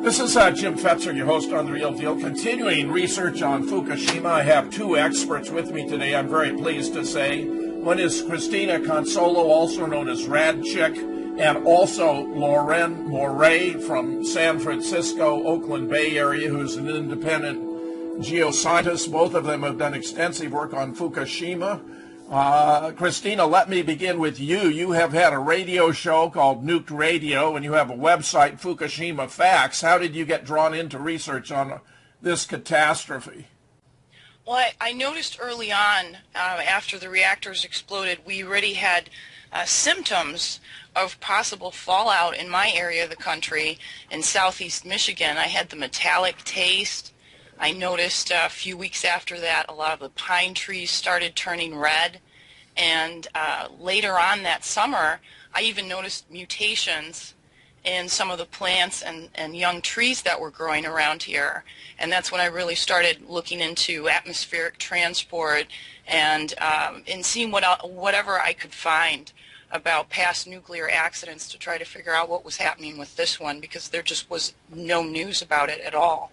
This is Jim Fetzer, your host on The Real Deal. Continuing research on Fukushima, I have two experts with me today, I'm very pleased to say. One is Christina Consolo, also known as Rad Chick, and also Loren Moray from San Francisco, Oakland Bay area, who's an independent geoscientist. Both of them have done extensive work on Fukushima. Christina, let me begin with you. You have had a radio show called Nuked Radio, and you have a website, Fukushima Facts. How did you get drawn into research on this catastrophe? Well, I noticed early on, after the reactors exploded, we already had symptoms of possible fallout in my area of the country, in southeast Michigan. I had the metallic taste. I noticed a few weeks after that a lot of the pine trees started turning red, and later on that summer I even noticed mutations in some of the plants and young trees that were growing around here, and that's when I really started looking into atmospheric transport and seeing whatever I could find about past nuclear accidents to try to figure out what was happening with this one, because there just was no news about it at all.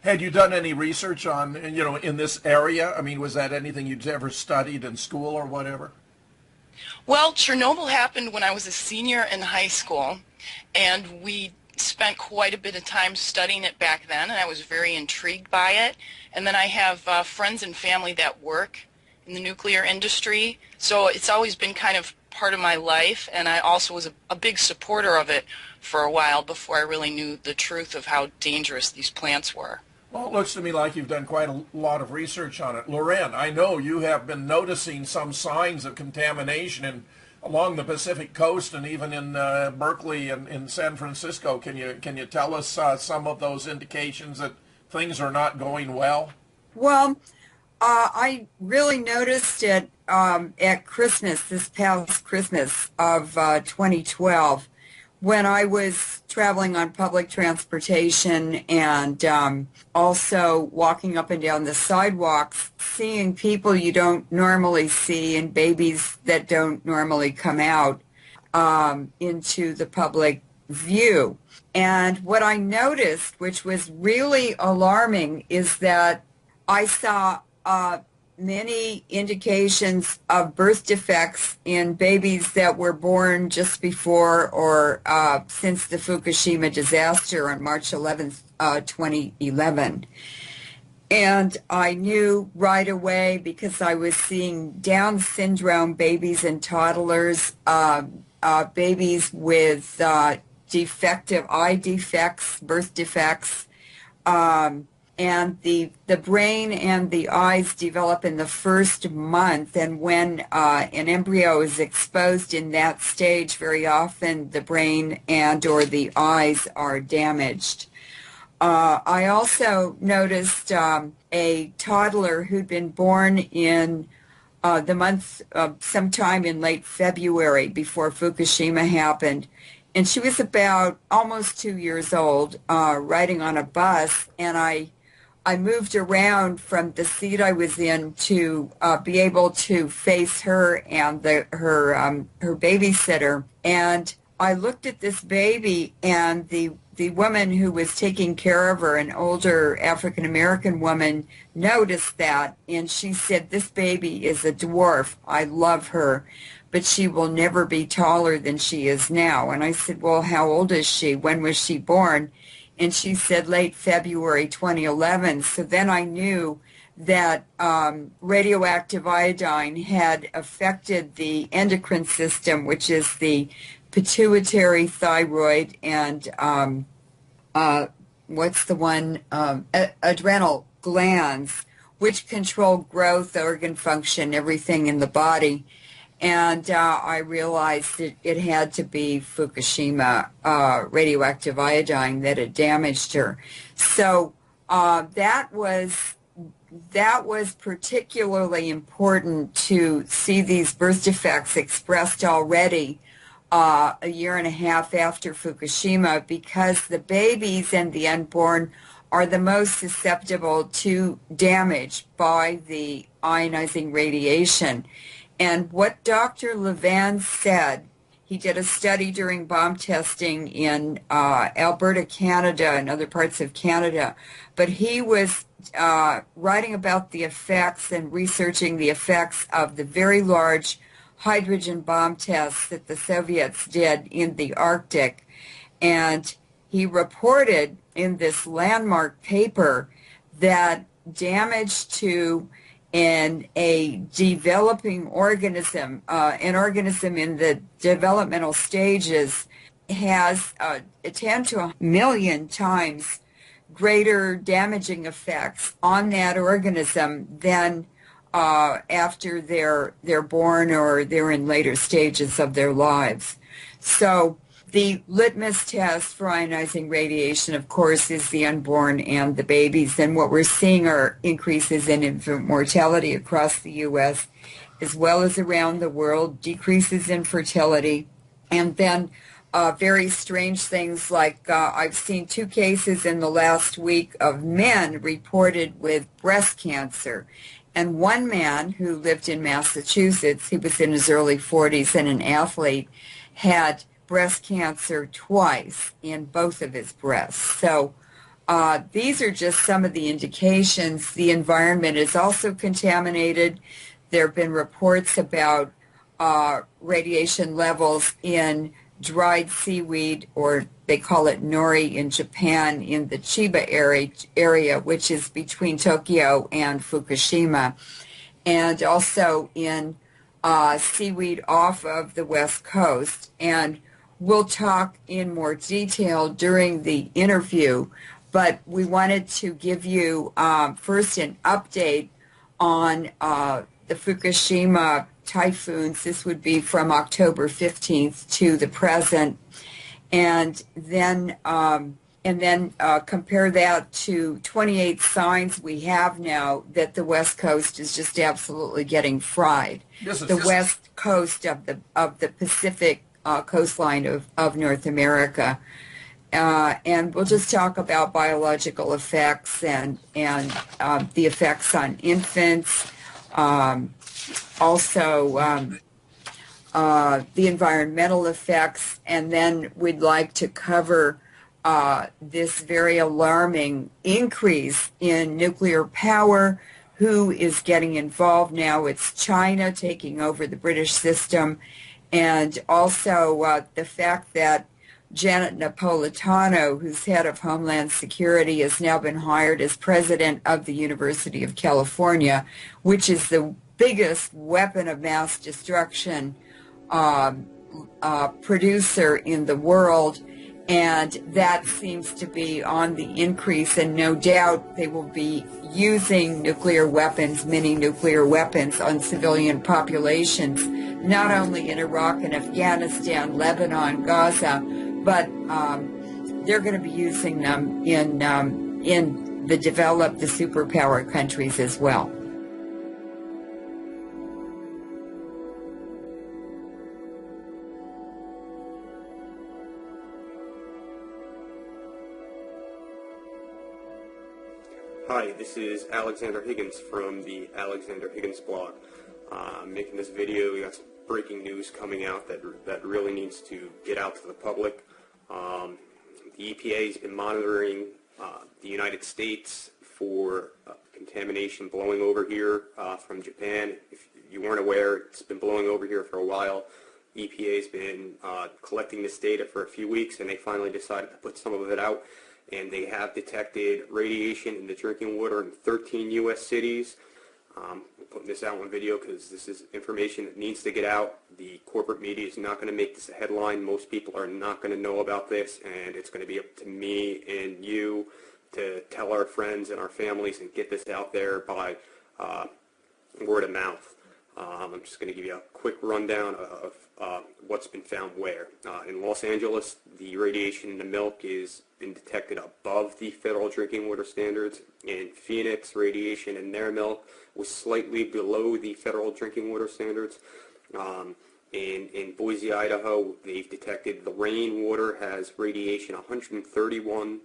Had you done any research on, in this area? I mean, was that anything you'd ever studied in school or whatever? Well, Chernobyl happened when I was a senior in high school, and we spent quite a bit of time studying it back then, and I was very intrigued by it. And then I have friends and family that work in the nuclear industry, so it's always been kind of part of my life, and I also was a big supporter of it for a while before I really knew the truth of how dangerous these plants were. Well, it looks to me like you've done quite a lot of research on it. Loren, I know you have been noticing some signs of contamination along the Pacific coast and even in Berkeley and in San Francisco. Can you tell us some of those indications that things are not going well? Well, I really noticed it at Christmas, this past Christmas of 2012, when I was traveling on public transportation and also walking up and down the sidewalks, seeing people you don't normally see and babies that don't normally come out into the public view. And what I noticed, which was really alarming, is that I saw many indications of birth defects in babies that were born just before or since the Fukushima disaster on March 11th, 2011. And I knew right away, because I was seeing Down syndrome babies and toddlers, babies with defective eye defects, birth defects, and the brain and the eyes develop in the first month, and when an embryo is exposed in that stage, very often the brain and or the eyes are damaged. I also noticed a toddler who'd been born in the month sometime in late February before Fukushima happened, and she was about almost 2 years old, riding on a bus, and I moved around from the seat I was in to be able to face her and her babysitter. And I looked at this baby, and the woman who was taking care of her, an older African-American woman, noticed that, and she said, "This baby is a dwarf. I love her, but she will never be taller than she is now." And I said, "Well, how old is she? When was she born?" And she said late February 2011. So then I knew that radioactive iodine had affected the endocrine system, which is the pituitary, thyroid, and adrenal glands, which control growth, organ function, everything in the body. And I realized that it had to be Fukushima radioactive iodine that had damaged her. So that was particularly important to see these birth defects expressed already a year and a half after Fukushima, because the babies and the unborn are the most susceptible to damage by the ionizing radiation. And what Dr. Levan said, he He did a study during bomb testing in Alberta, Canada, and other parts of Canada. But he was writing about the effects and researching the effects of the very large hydrogen bomb tests that the Soviets did in the Arctic. And he reported in this landmark paper that damage to a developing organism, an organism in the developmental stages, has 10 to 1 million times greater damaging effects on that organism than after they're born or they're in later stages of their lives. So the litmus test for ionizing radiation, of course, is the unborn and the babies. And what we're seeing are increases in infant mortality across the U.S. as well as around the world, decreases in fertility, and then very strange things like I've seen 2 cases in the last week of men reported with breast cancer. And one man who lived in Massachusetts, he was in his early 40s and an athlete, had breast cancer twice in both of his breasts. So these are just some of the indications. The environment is also contaminated. There have been reports about radiation levels in dried seaweed, or they call it nori in Japan, in the Chiba area, which is between Tokyo and Fukushima, and also in seaweed off of the West Coast. And we'll talk in more detail during the interview, but we wanted to give you first an update on the Fukushima typhoons. This would be from October 15th to the present, and then compare that to 28 signs we have now that the West Coast is just absolutely getting fried. West Coast of the Pacific coastline of North America. And we'll just talk about biological effects and the effects on infants, also the environmental effects, and then we'd like to cover this very alarming increase in nuclear power. Who is getting involved now? It's China taking over the British system, and also the fact that Janet Napolitano, who's head of Homeland Security, has now been hired as president of the University of California, which is the biggest weapon of mass destruction producer in the world, and that seems to be on the increase, and no doubt they will be using nuclear weapons, mini nuclear weapons, on civilian populations, not only in Iraq and Afghanistan, Lebanon, Gaza, but they're going to be using them in the developed, the superpower countries as well. Hi, this is Alexander Higgins from the Alexander Higgins blog. I'm making this video. We got some breaking news coming out that really needs to get out to the public. The EPA has been monitoring the United States for contamination blowing over here from Japan. If you weren't aware, it's been blowing over here for a while. EPA has been collecting this data for a few weeks, and they finally decided to put some of it out. And they have detected radiation in the drinking water in 13 U.S. cities. I'm putting this out on video because this is information that needs to get out. The corporate media is not going to make this a headline. Most people are not going to know about this, and it's going to be up to me and you to tell our friends and our families and get this out there by word of mouth. I'm just going to give you a quick rundown of what's been found where. In Los Angeles, the radiation in the milk has been detected above the federal drinking water standards. In Phoenix, radiation in their milk was slightly below the federal drinking water standards. In Boise, Idaho, they've detected the rainwater has radiation 131.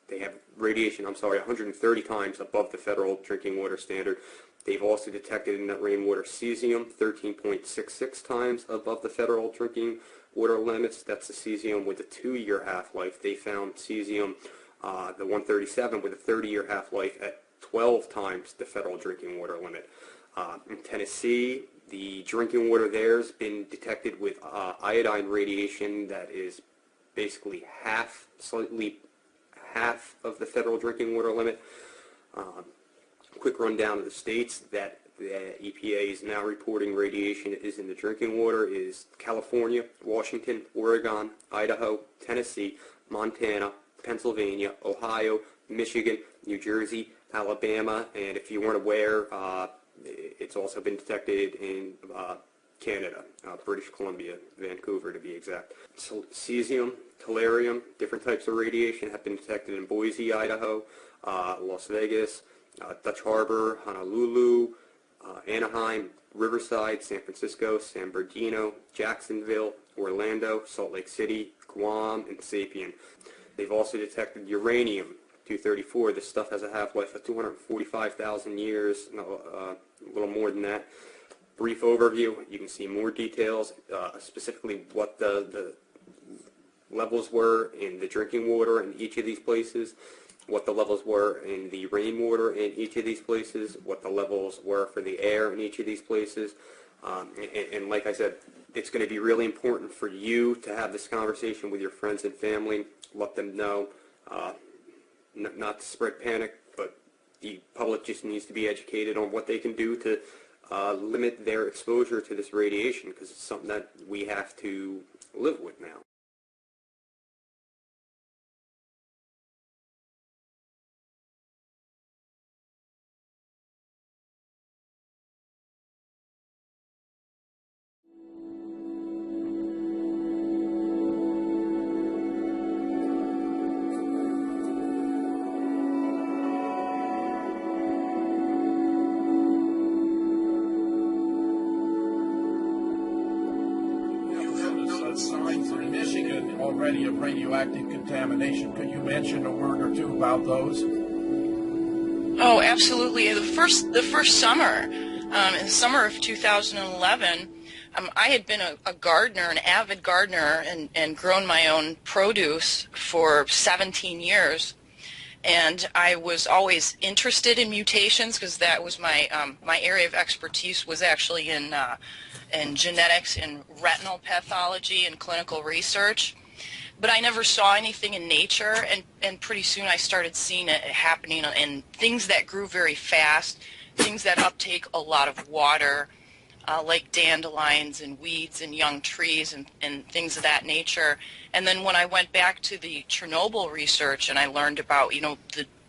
They have radiation, 130 times above the federal drinking water standard. They've also detected in that rainwater cesium 13.66 times above the federal drinking water limits. That's the cesium with a 2-year half-life. They found cesium, the 137, with a 30-year half-life at 12 times the federal drinking water limit. In Tennessee, the drinking water there has been detected with iodine radiation that is basically slightly half of the federal drinking water limit. Quick rundown of the states that the EPA is now reporting radiation is in the drinking water is California, Washington, Oregon, Idaho, Tennessee, Montana, Pennsylvania, Ohio, Michigan, New Jersey, Alabama, and if you weren't aware, it's also been detected in Canada, British Columbia, Vancouver to be exact. So cesium, tellurium, different types of radiation have been detected in Boise, Idaho, Las Vegas, Dutch Harbor, Honolulu, Anaheim, Riverside, San Francisco, San Bernardino, Jacksonville, Orlando, Salt Lake City, Guam, and Sapien. They've also detected uranium-234. This stuff has a half-life of 245,000 years, a little more than that. Brief overview, you can see more details, specifically what the levels were in the drinking water in each of these places, what the levels were in the rainwater in each of these places, what the levels were for the air in each of these places. And like I said, it's going to be really important for you to have this conversation with your friends and family. Let them know, not to spread panic, but the public just needs to be educated on what they can do to limit their exposure to this radiation, because it's something that we have to live with now. Signs in Michigan already of radioactive contamination. Could you mention a word or two about those? Oh, absolutely. The first summer, in the summer of 2011, I had been a gardener, an avid gardener, and grown my own produce for 17 years. And I was always interested in mutations because that was my my area of expertise was actually in genetics and retinal pathology and clinical research. But I never saw anything in nature, and pretty soon I started seeing it happening in things that grew very fast, things that uptake a lot of water, like dandelions and weeds and young trees and things of that nature. And then when I went back to the Chernobyl research and I learned about, you know,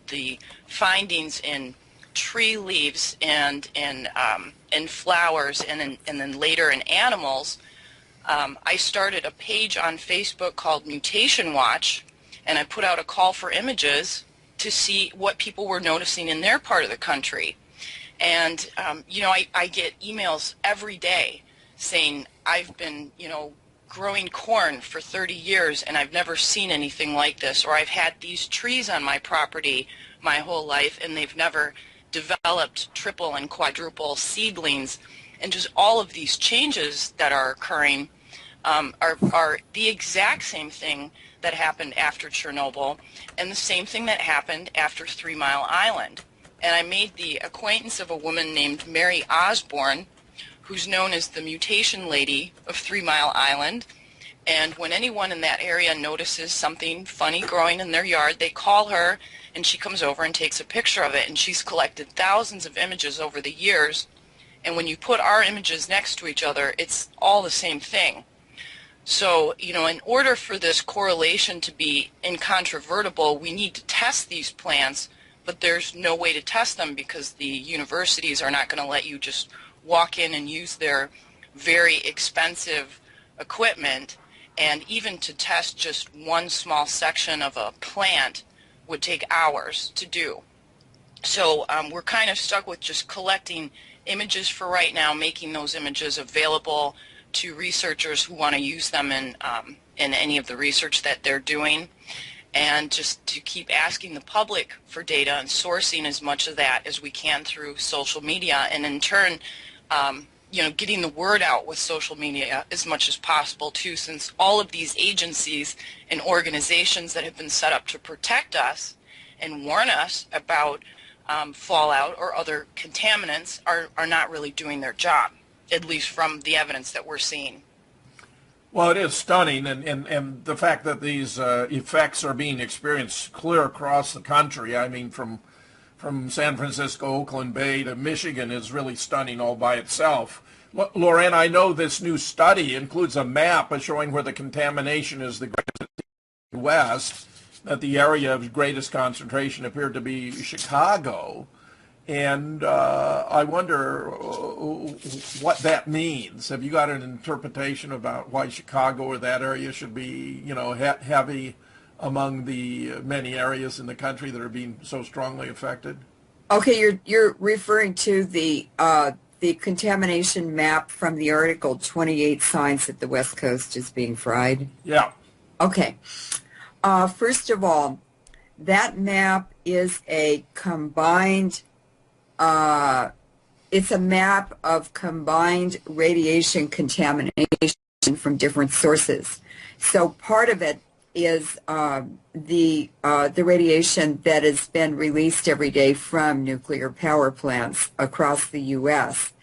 the findings in tree leaves and in flowers and then later in animals, I started a page on Facebook called Mutation Watch, and I put out a call for images to see what people were noticing in their part of the country. And, you know, I get emails every day saying, I've been, you know, growing corn for 30 years and I've never seen anything like this, or I've had these trees on my property my whole life and they've never developed triple and quadruple seedlings. And just all of these changes that are occurring are the exact same thing that happened after Chernobyl and the same thing that happened after 3 Mile Island. And I made the acquaintance of a woman named Mary Osborne, who's known as the mutation lady of 3 Mile Island. And when anyone in that area notices something funny growing in their yard, they call her and she comes over and takes a picture of it. And she's collected thousands of images over the years. And when you put our images next to each other, it's all the same thing. So, you know, in order for this correlation to be incontrovertible, we need to test these plants, but there's no way to test them because the universities are not going to let you just walk in and use their very expensive equipment. And even to test just one small section of a plant would take hours to do. So we're kind of stuck with just collecting images for right now, making those images available to researchers who want to use them in any of the research that they're doing. and just to keep asking the public for data and sourcing as much of that as we can through social media, and in turn, getting the word out with social media as much as possible too, since all of these agencies and organizations that have been set up to protect us and warn us about fallout or other contaminants are not really doing their job, at least from the evidence that we're seeing. Well, it is stunning, and the fact that these effects are being experienced clear across the country, I mean, from San Francisco, Oakland Bay to Michigan is really stunning all by itself. Lorraine, I know this new study includes a map showing where the contamination is the greatest in the West, that the area of greatest concentration appeared to be Chicago. And I wonder what that means. Have you got an interpretation about why Chicago or that area should be, heavy among the many areas in the country that are being so strongly affected? Okay, you're referring to the contamination map from the article 28 Signs that the West Coast is being fried? Yeah. Okay. First of all, that map is a combined it's a map of combined radiation contamination from different sources. So part of it is the radiation that has been released every day from nuclear power plants across the U.S.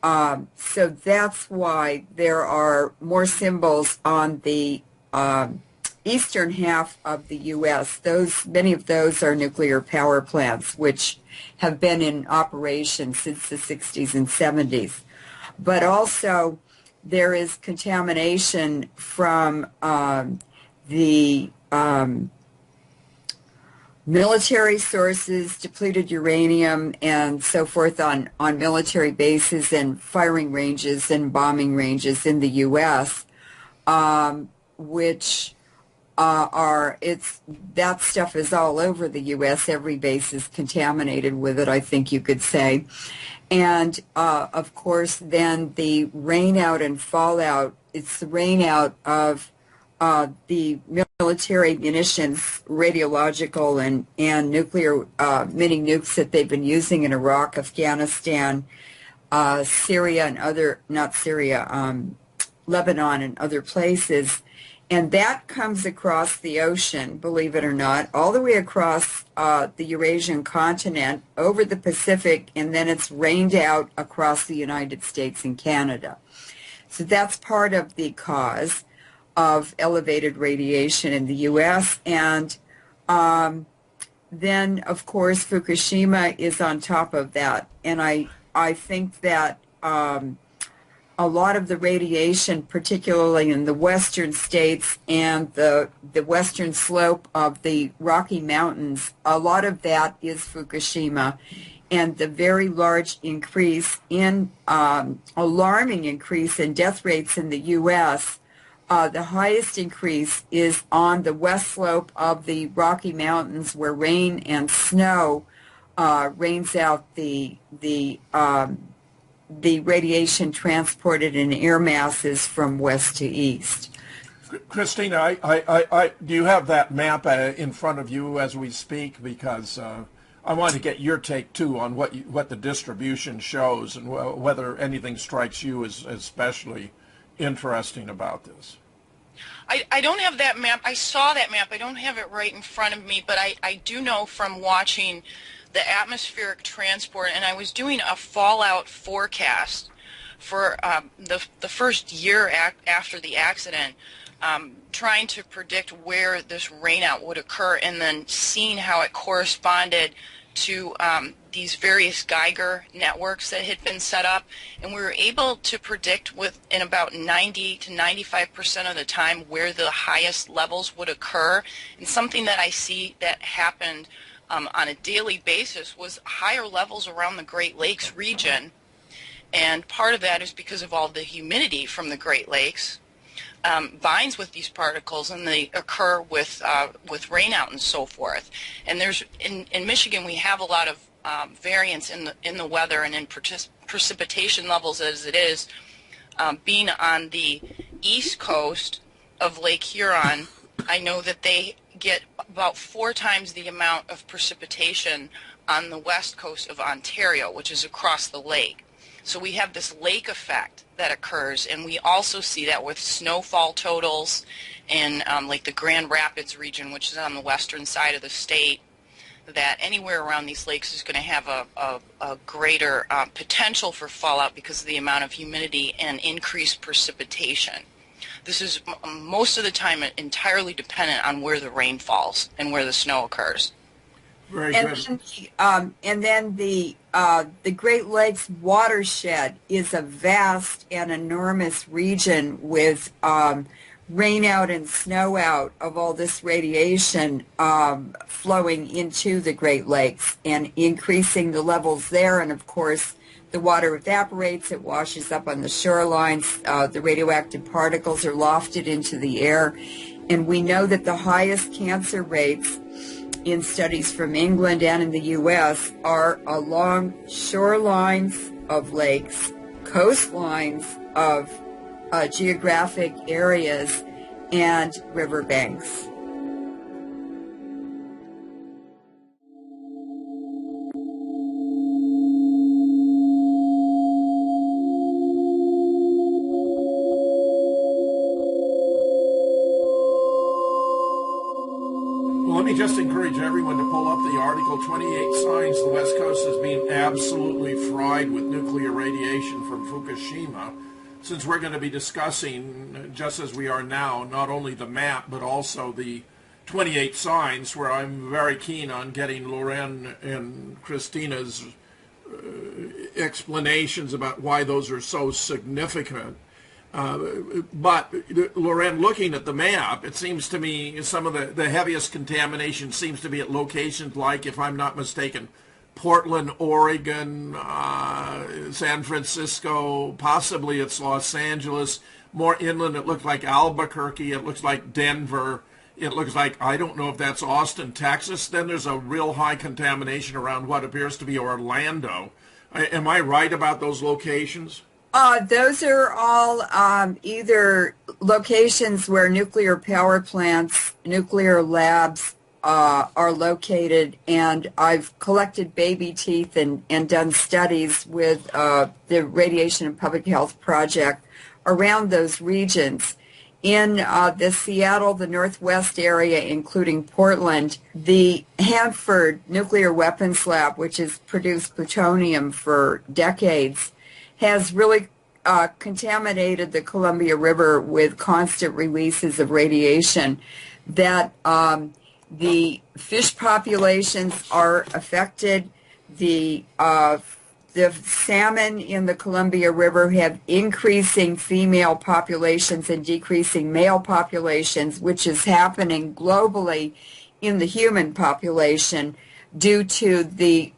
So that's why there are more symbols on the eastern half of the U.S. Many of those are nuclear power plants, which have been in operation since the 60s and 70s. But also there is contamination from the military sources, depleted uranium, and so forth on military bases and firing ranges and bombing ranges in the U.S., which that stuff is all over the U.S. Every base is contaminated with it, I think you could say. And, of course, then the rainout and fallout, it's the rainout of the military munitions, radiological and nuclear mini nukes that they've been using in Iraq, Afghanistan, Syria and Lebanon and other places. And that comes across the ocean, believe it or not, all the way across the Eurasian continent, over the Pacific, and then it's rained out across the United States and Canada. So that's part of the cause of elevated radiation in the U.S. And then, of course, Fukushima is on top of that. And I think that a lot of the radiation, particularly in the western states and the western slope of the Rocky Mountains, a lot of that is Fukushima. And the very large increase in, alarming increase in death rates in the U.S., the highest increase is on the west slope of the Rocky Mountains, where rain and snow rains out the radiation transported in air masses from west to east. Christina, do you have that map in front of you as we speak? Because I want to get your take too on what the distribution shows and whether anything strikes you as especially interesting about this. I don't have that map. I saw that map. I don't have it right in front of me, but I do know from watching the atmospheric transport, and I was doing a fallout forecast for the first year after the accident, trying to predict where this rainout would occur, and then seeing how it corresponded to these various Geiger networks that had been set up, and we were able to predict in about 90 to 95% of the time where the highest levels would occur. And something that I see that happened on a daily basis was higher levels around the Great Lakes region, and part of that is because of all the humidity from the Great Lakes binds with these particles, and they occur with rainout and so forth. And there's in Michigan we have a lot of variance in the weather and in precipitation levels as it is. Being on the east coast of Lake Huron, I know that they get about 4 times the amount of precipitation on the west coast of Ontario, which is across the lake. So we have this lake effect that occurs, and we also see that with snowfall totals in like the Grand Rapids region, which is on the western side of the state, that anywhere around these lakes is going to have a greater potential for fallout because of the amount of humidity and increased precipitation. This is most of the time entirely dependent on where the rain falls and where the snow occurs. Very And good. then the Great Lakes watershed is a vast and enormous region with rain out and snow out of all this radiation flowing into the Great Lakes and increasing the levels there. And of course, the water evaporates, it washes up on the shorelines, the radioactive particles are lofted into the air, and we know that the highest cancer rates in studies from England and in the U.S. are along shorelines of lakes, coastlines of geographic areas, and riverbanks. Well, let me just encourage everyone to pull up the article, 28 Signs the West Coast is being absolutely fried with nuclear radiation from Fukushima, since we're going to be discussing, just as we are now, not only the map, but also the 28 signs, where I'm very keen on getting Loren and Christina's explanations about why those are so significant. But Loren, looking at the map, it seems to me some of the heaviest contamination seems to be at locations like, if I'm not mistaken, Portland, Oregon, San Francisco, possibly it's Los Angeles. More inland, it looks like Albuquerque, it looks like Denver, it looks like, I don't know if that's Austin, Texas. Then there's a real high contamination around what appears to be Orlando. Am I right about those locations? Those are all either locations where nuclear power plants, nuclear labs are located, and I've collected baby teeth and done studies with the Radiation and Public Health Project around those regions. In the Seattle, the Northwest area, including Portland, the Hanford Nuclear Weapons Lab, which has produced plutonium for decades, has really contaminated the Columbia River with constant releases of radiation that the fish populations are affected. The salmon in the Columbia River have increasing female populations and decreasing male populations, which is happening globally in the human population due to the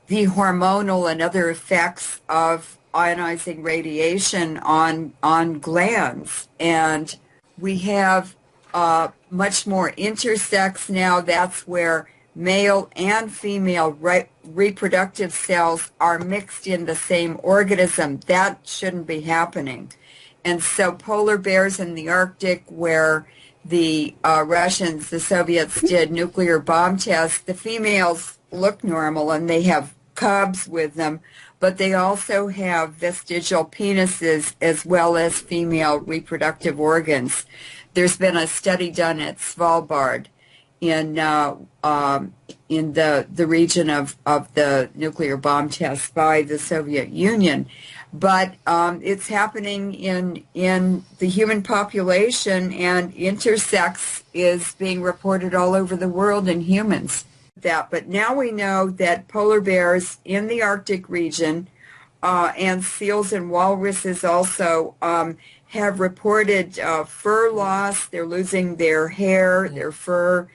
hormonal and other effects of ionizing radiation on glands. And we have much more intersex now. That's where male and female reproductive cells are mixed in the same organism. That shouldn't be happening. And so polar bears in the Arctic, where the Russians, the Soviets, did nuclear bomb tests, the females look normal and they have cubs with them, but they also have vestigial penises as well as female reproductive organs. There's been a study done at Svalbard in the region of the nuclear bomb tests by the Soviet Union. But it's happening in the human population, and intersex is being reported all over the world in humans. But now we know that polar bears in the Arctic region and seals and walruses also have reported fur loss. They're losing their hair, their fur.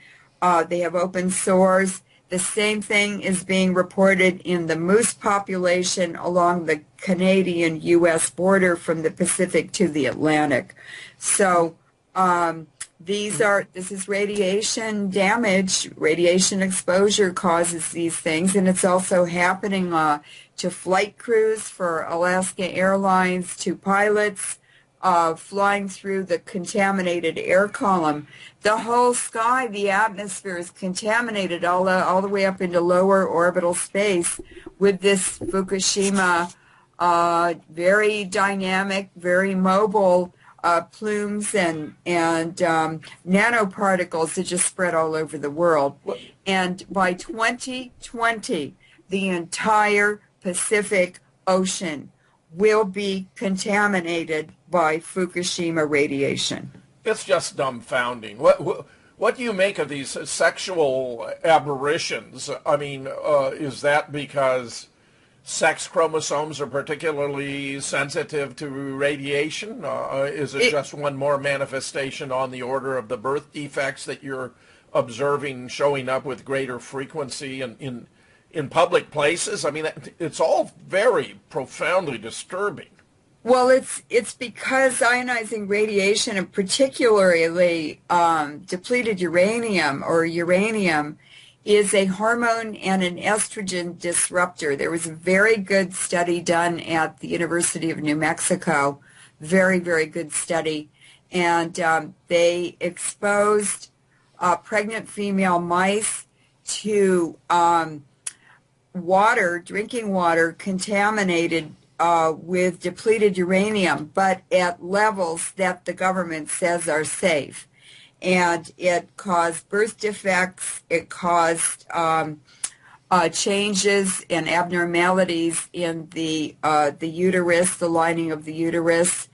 They have open sores. The same thing is being reported in the moose population along the Canadian-U.S. border from the Pacific to the Atlantic. So this is radiation damage. Radiation exposure causes these things, and it's also happening to flight crews for Alaska Airlines, to pilots, flying through the contaminated air column. The whole sky, the atmosphere is contaminated all the way up into lower orbital space with this Fukushima very dynamic, very mobile plumes and nanoparticles that just spread all over the world. And by 2020, the entire Pacific Ocean will be contaminated by Fukushima radiation. It's just dumbfounding. What do you make of these sexual aberrations? I mean, is that because sex chromosomes are particularly sensitive to radiation? Is it just one more manifestation on the order of the birth defects that you're observing showing up with greater frequency in public places? I mean, it's all very profoundly disturbing. Well, it's because ionizing radiation, and particularly depleted uranium or uranium, is a hormone and an estrogen disruptor. There was a very good study done at the University of New Mexico, very, very good study, and they exposed pregnant female mice to drinking water contaminated with depleted uranium, but at levels that the government says are safe. And it caused birth defects, it caused changes and abnormalities in the uterus, the lining of the uterus.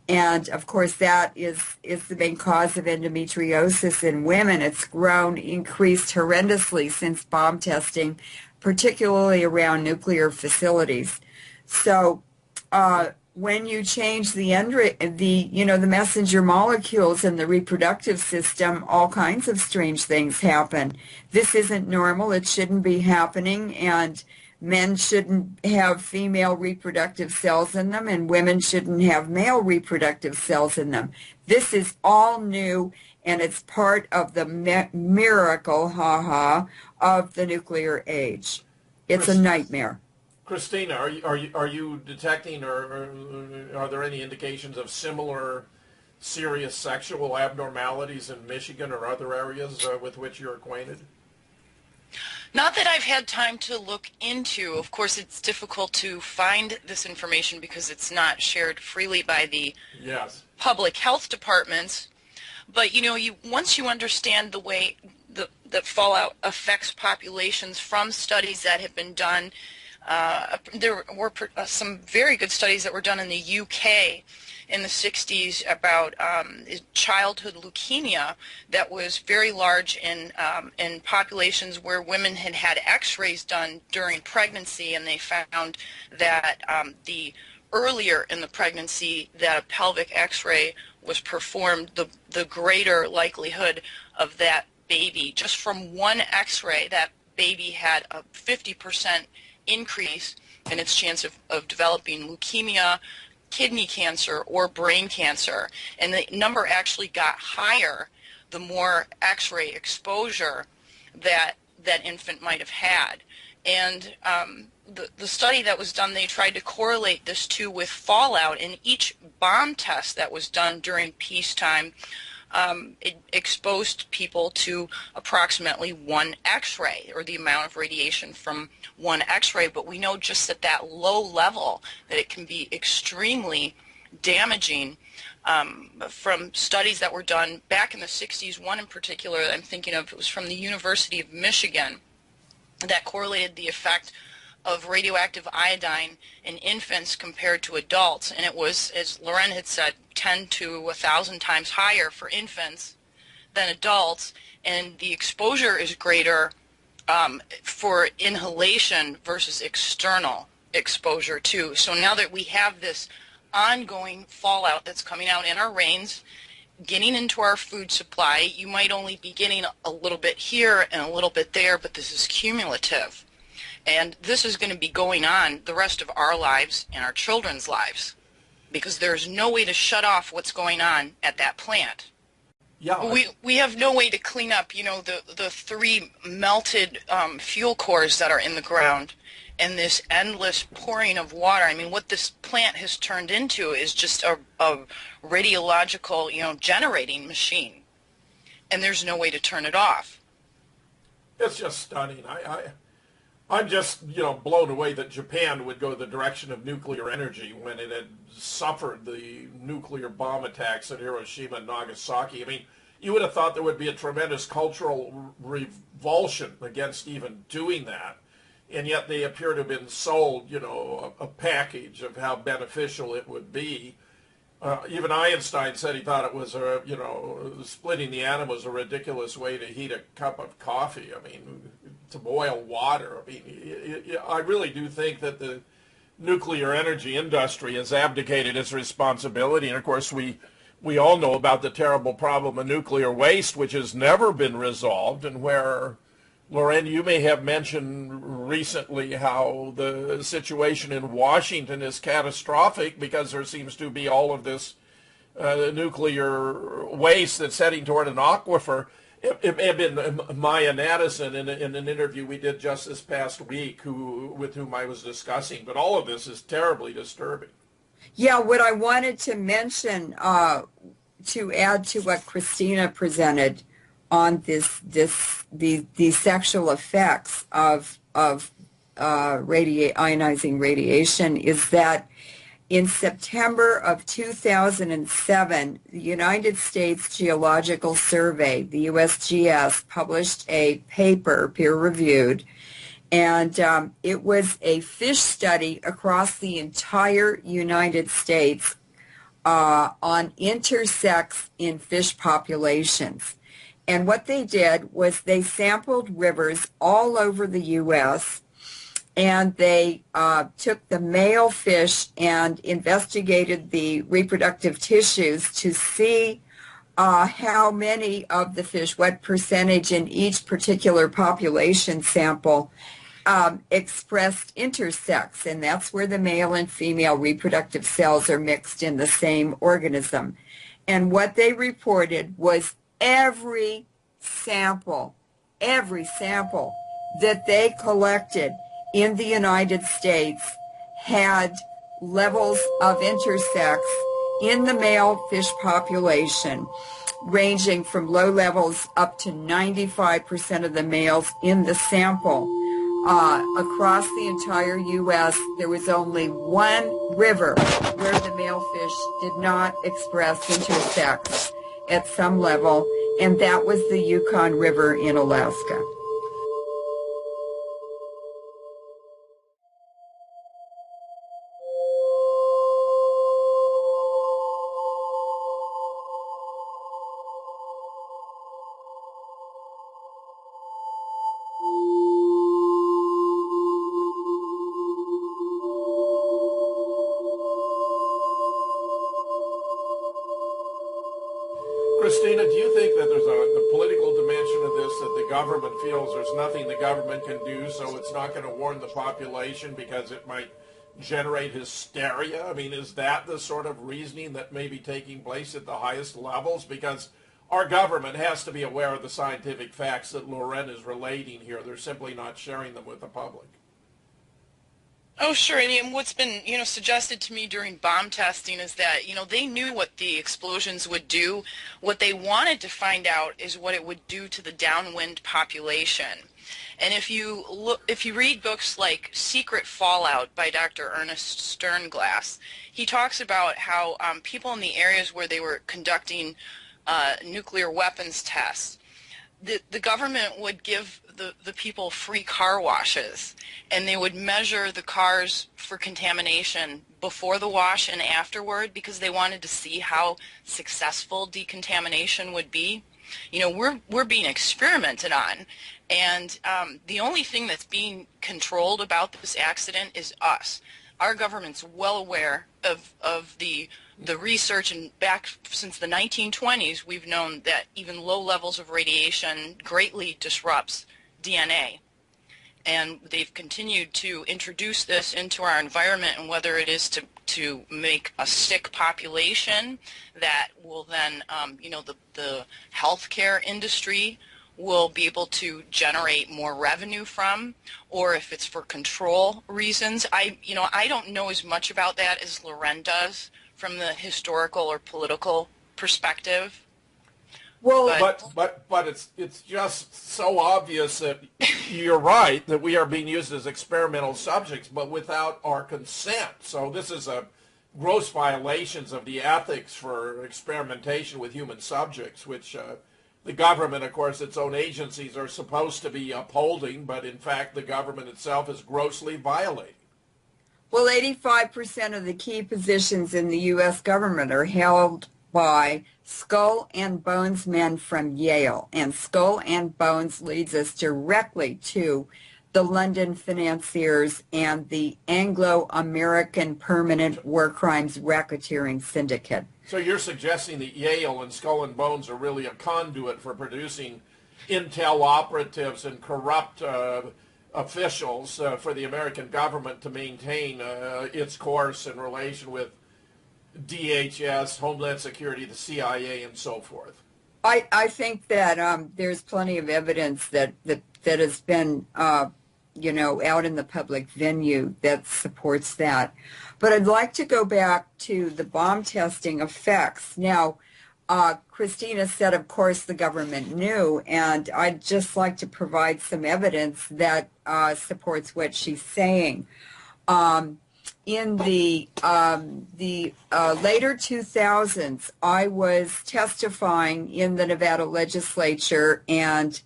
And of course that is the main cause of endometriosis in women. It's increased horrendously since bomb testing, particularly around nuclear facilities. So when you change the messenger molecules in the reproductive system, all kinds of strange things happen. This isn't normal. It shouldn't be happening, and men shouldn't have female reproductive cells in them, and women shouldn't have male reproductive cells in them. This is all new, and it's part of the miracle, of the nuclear age. It's a nightmare. Christina, are you detecting, or are there any indications of similar serious sexual abnormalities in Michigan or other areas with which you're acquainted? Not that I've had time to look into. Of course, it's difficult to find this information because it's not shared freely by the public health departments. But once you understand the way that fallout affects populations from studies that have been done. There were some very good studies that were done in the UK in the 60s about childhood leukemia that was very large in populations where women had had x-rays done during pregnancy, and they found that the earlier in the pregnancy that a pelvic x-ray was performed, the greater likelihood of that baby, just from one x-ray, that baby had a 50% increase in its chance of developing leukemia, kidney cancer, or brain cancer. And the number actually got higher the more x-ray exposure that infant might have had. And the study that was done, they tried to correlate this too with fallout. In each bomb test that was done during peacetime, it exposed people to approximately one x-ray, or the amount of radiation from one x-ray. But we know just at that low level that it can be extremely damaging. From studies that were done back in the 60s, one in particular that I'm thinking of, it was from the University of Michigan, that correlated the effect of radioactive iodine in infants compared to adults, and it was, as Loren had said, 10 to 1,000 times higher for infants than adults, and the exposure is greater for inhalation versus external exposure too. So now that we have this ongoing fallout that's coming out in our rains, getting into our food supply, you might only be getting a little bit here and a little bit there, but this is cumulative. And this is going to be going on the rest of our lives and our children's lives, because there's no way to shut off what's going on at that plant. Yeah. We have no way to clean up, you know, the three melted fuel cores that are in the ground and this endless pouring of water. I mean, what this plant has turned into is just a radiological, you know, generating machine, and there's no way to turn it off. It's just stunning. I'm just, blown away that Japan would go the direction of nuclear energy when it had suffered the nuclear bomb attacks at Hiroshima and Nagasaki. I mean, you would have thought there would be a tremendous cultural revulsion against even doing that. And yet they appear to have been sold, a package of how beneficial it would be. Even Einstein said he thought it was, splitting the atom was a ridiculous way to heat a cup of coffee. I mean, to boil water. I mean, I really do think that the nuclear energy industry has abdicated its responsibility. And of course, we all know about the terrible problem of nuclear waste, which has never been resolved, and where, Loren, you may have mentioned recently how the situation in Washington is catastrophic because there seems to be all of this nuclear waste that's heading toward an aquifer. It may have been Maya Nadesan in an interview we did just this past week with whom I was discussing, but all of this is terribly disturbing. Yeah, what I wanted to mention to add to what Christina presented on the sexual effects of ionizing radiation is that in September of 2007, the United States Geological Survey, the USGS, published a paper, peer-reviewed, and it was a fish study across the entire United States on intersex in fish populations. And what they did was they sampled rivers all over the U.S., and they took the male fish and investigated the reproductive tissues to see how many of the fish, what percentage in each particular population sample expressed intersex, and that's where the male and female reproductive cells are mixed in the same organism. And what they reported was every sample that they collected in the United States had levels of intersex in the male fish population, ranging from low levels up to 95% of the males in the sample. Across the entire U.S., there was only one river where the male fish did not express intersex at some level, and that was the Yukon River in Alaska. Christina, do you think that there's a political dimension of this, that the government feels there's nothing the government can do, so it's not going to warn the population because it might generate hysteria? I mean, is that the sort of reasoning that may be taking place at the highest levels? Because our government has to be aware of the scientific facts that Loren is relating here. They're simply not sharing them with the public. Oh, sure. And what's been, suggested to me during bomb testing is that, they knew what the explosions would do. What they wanted to find out is what it would do to the downwind population. And if you read books like Secret Fallout by Dr. Ernest Sternglass, he talks about how people in the areas where they were conducting nuclear weapons tests, the government would give the people free car washes, and they would measure the cars for contamination before the wash and afterward because they wanted to see how successful decontamination would be. We're being experimented on, and the only thing that's being controlled about this accident is us. Our government's well aware of the research, and back since the 1920s, we've known that even low levels of radiation greatly disrupts DNA. and they've continued to introduce this into our environment, and whether it is to make a sick population that will then, the healthcare industry will be able to generate more revenue from, or if it's for control reasons. I don't know as much about that as Loren does from the historical or political perspective. Well, but it's just so obvious that you're right that we are being used as experimental subjects, but without our consent. So this is a gross violations of the ethics for experimentation with human subjects, which the government, of course, its own agencies are supposed to be upholding, but in fact the government itself is grossly violating. well, 85% of the key positions in the U.S. government are held by Skull and Bones men from Yale, and Skull and Bones leads us directly to the London financiers and the Anglo-American Permanent War Crimes Racketeering Syndicate. So you're suggesting that Yale and Skull and Bones are really a conduit for producing intel operatives and corrupt officials for the American government to maintain its course in relation with DHS, Homeland Security, the CIA, and so forth. I think that there's plenty of evidence that has been, out in the public venue that supports that. But I'd like to go back to the bomb testing effects. Now, Christina said, of course, the government knew, and I'd just like to provide some evidence that supports what she's saying. In the later 2000s, I was testifying in the Nevada legislature and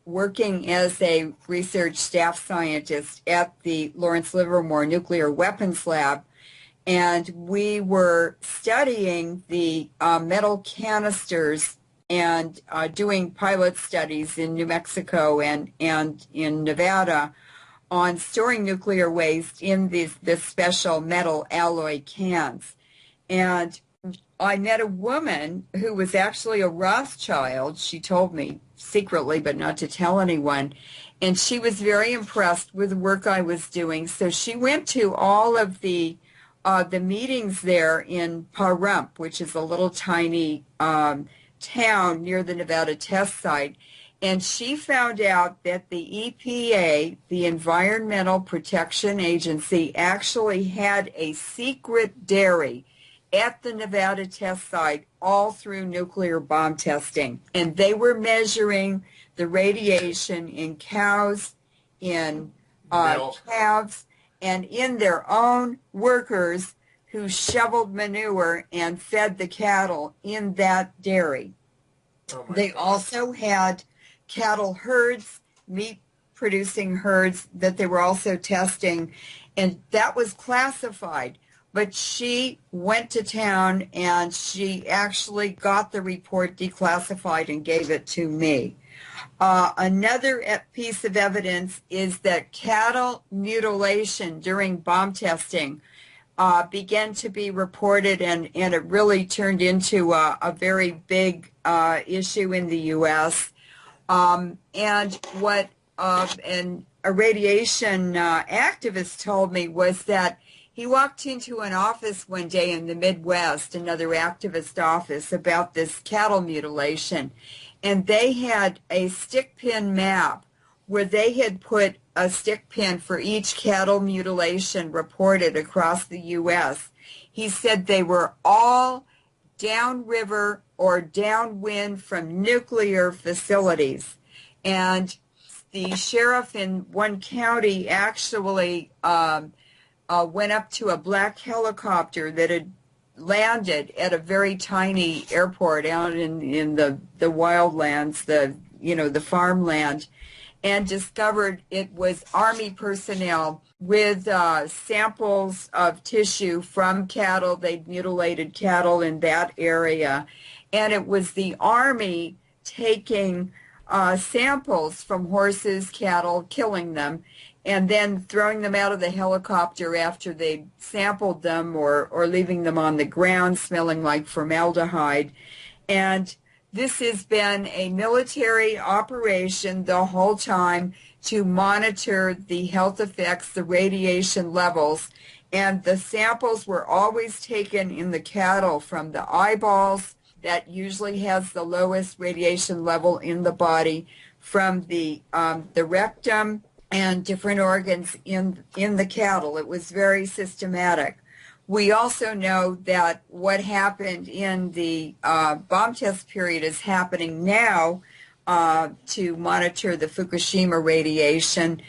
working as a research staff scientist at the Lawrence Livermore Nuclear Weapons Lab, and we were studying the metal canisters and doing pilot studies in New Mexico and in Nevada on storing nuclear waste in this special metal alloy cans. And I met a woman who was actually a Rothschild. She told me secretly, but not to tell anyone. And she was very impressed with the work I was doing. So she went to all of the meetings there in Pahrump, which is a little tiny town near the Nevada test site. And she found out that the EPA, the Environmental Protection Agency, actually had a secret dairy at the Nevada test site all through nuclear bomb testing. And they were measuring the radiation in cows, in calves, and in their own workers who shoveled manure and fed the cattle in that dairy. They also had cattle herds, meat-producing herds that they were also testing, and that was classified. But she went to town, and she actually got the report declassified and gave it to me. Another piece of evidence is that cattle mutilation during bomb testing began to be reported, and it really turned into a very big issue in the U.S. And what a radiation activist told me was that he walked into an office one day in the Midwest, another activist office, about this cattle mutilation. And they had a stick pin map where they had put a stick pin for each cattle mutilation reported across the U.S. He said they were all downriver or downwind from nuclear facilities. And the sheriff in one county actually went up to a black helicopter that had landed at a very tiny airport out in the wildlands, the farmland, and discovered it was Army personnel with samples of tissue from cattle. They'd mutilated cattle in that area. And it was the Army taking samples from horses, cattle, killing them, and then throwing them out of the helicopter after they sampled them, or leaving them on the ground smelling like formaldehyde. And this has been a military operation the whole time to monitor the health effects, the radiation levels, and the samples were always taken in the cattle from the eyeballs, that usually has the lowest radiation level in the body, from the rectum and different organs in the cattle. It was very systematic. We also know that what happened in the bomb test period is happening now to monitor the Fukushima radiation.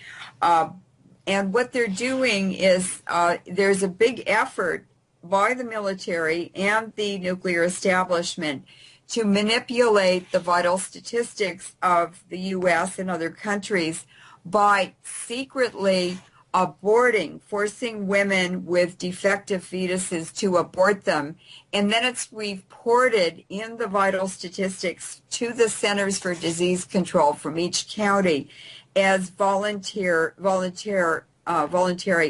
And what they're doing is there's a big effort by the military and the nuclear establishment to manipulate the vital statistics of the U.S. and other countries by secretly aborting, forcing women with defective fetuses to abort them. And then it's reported in the vital statistics to the Centers for Disease Control from each county as voluntary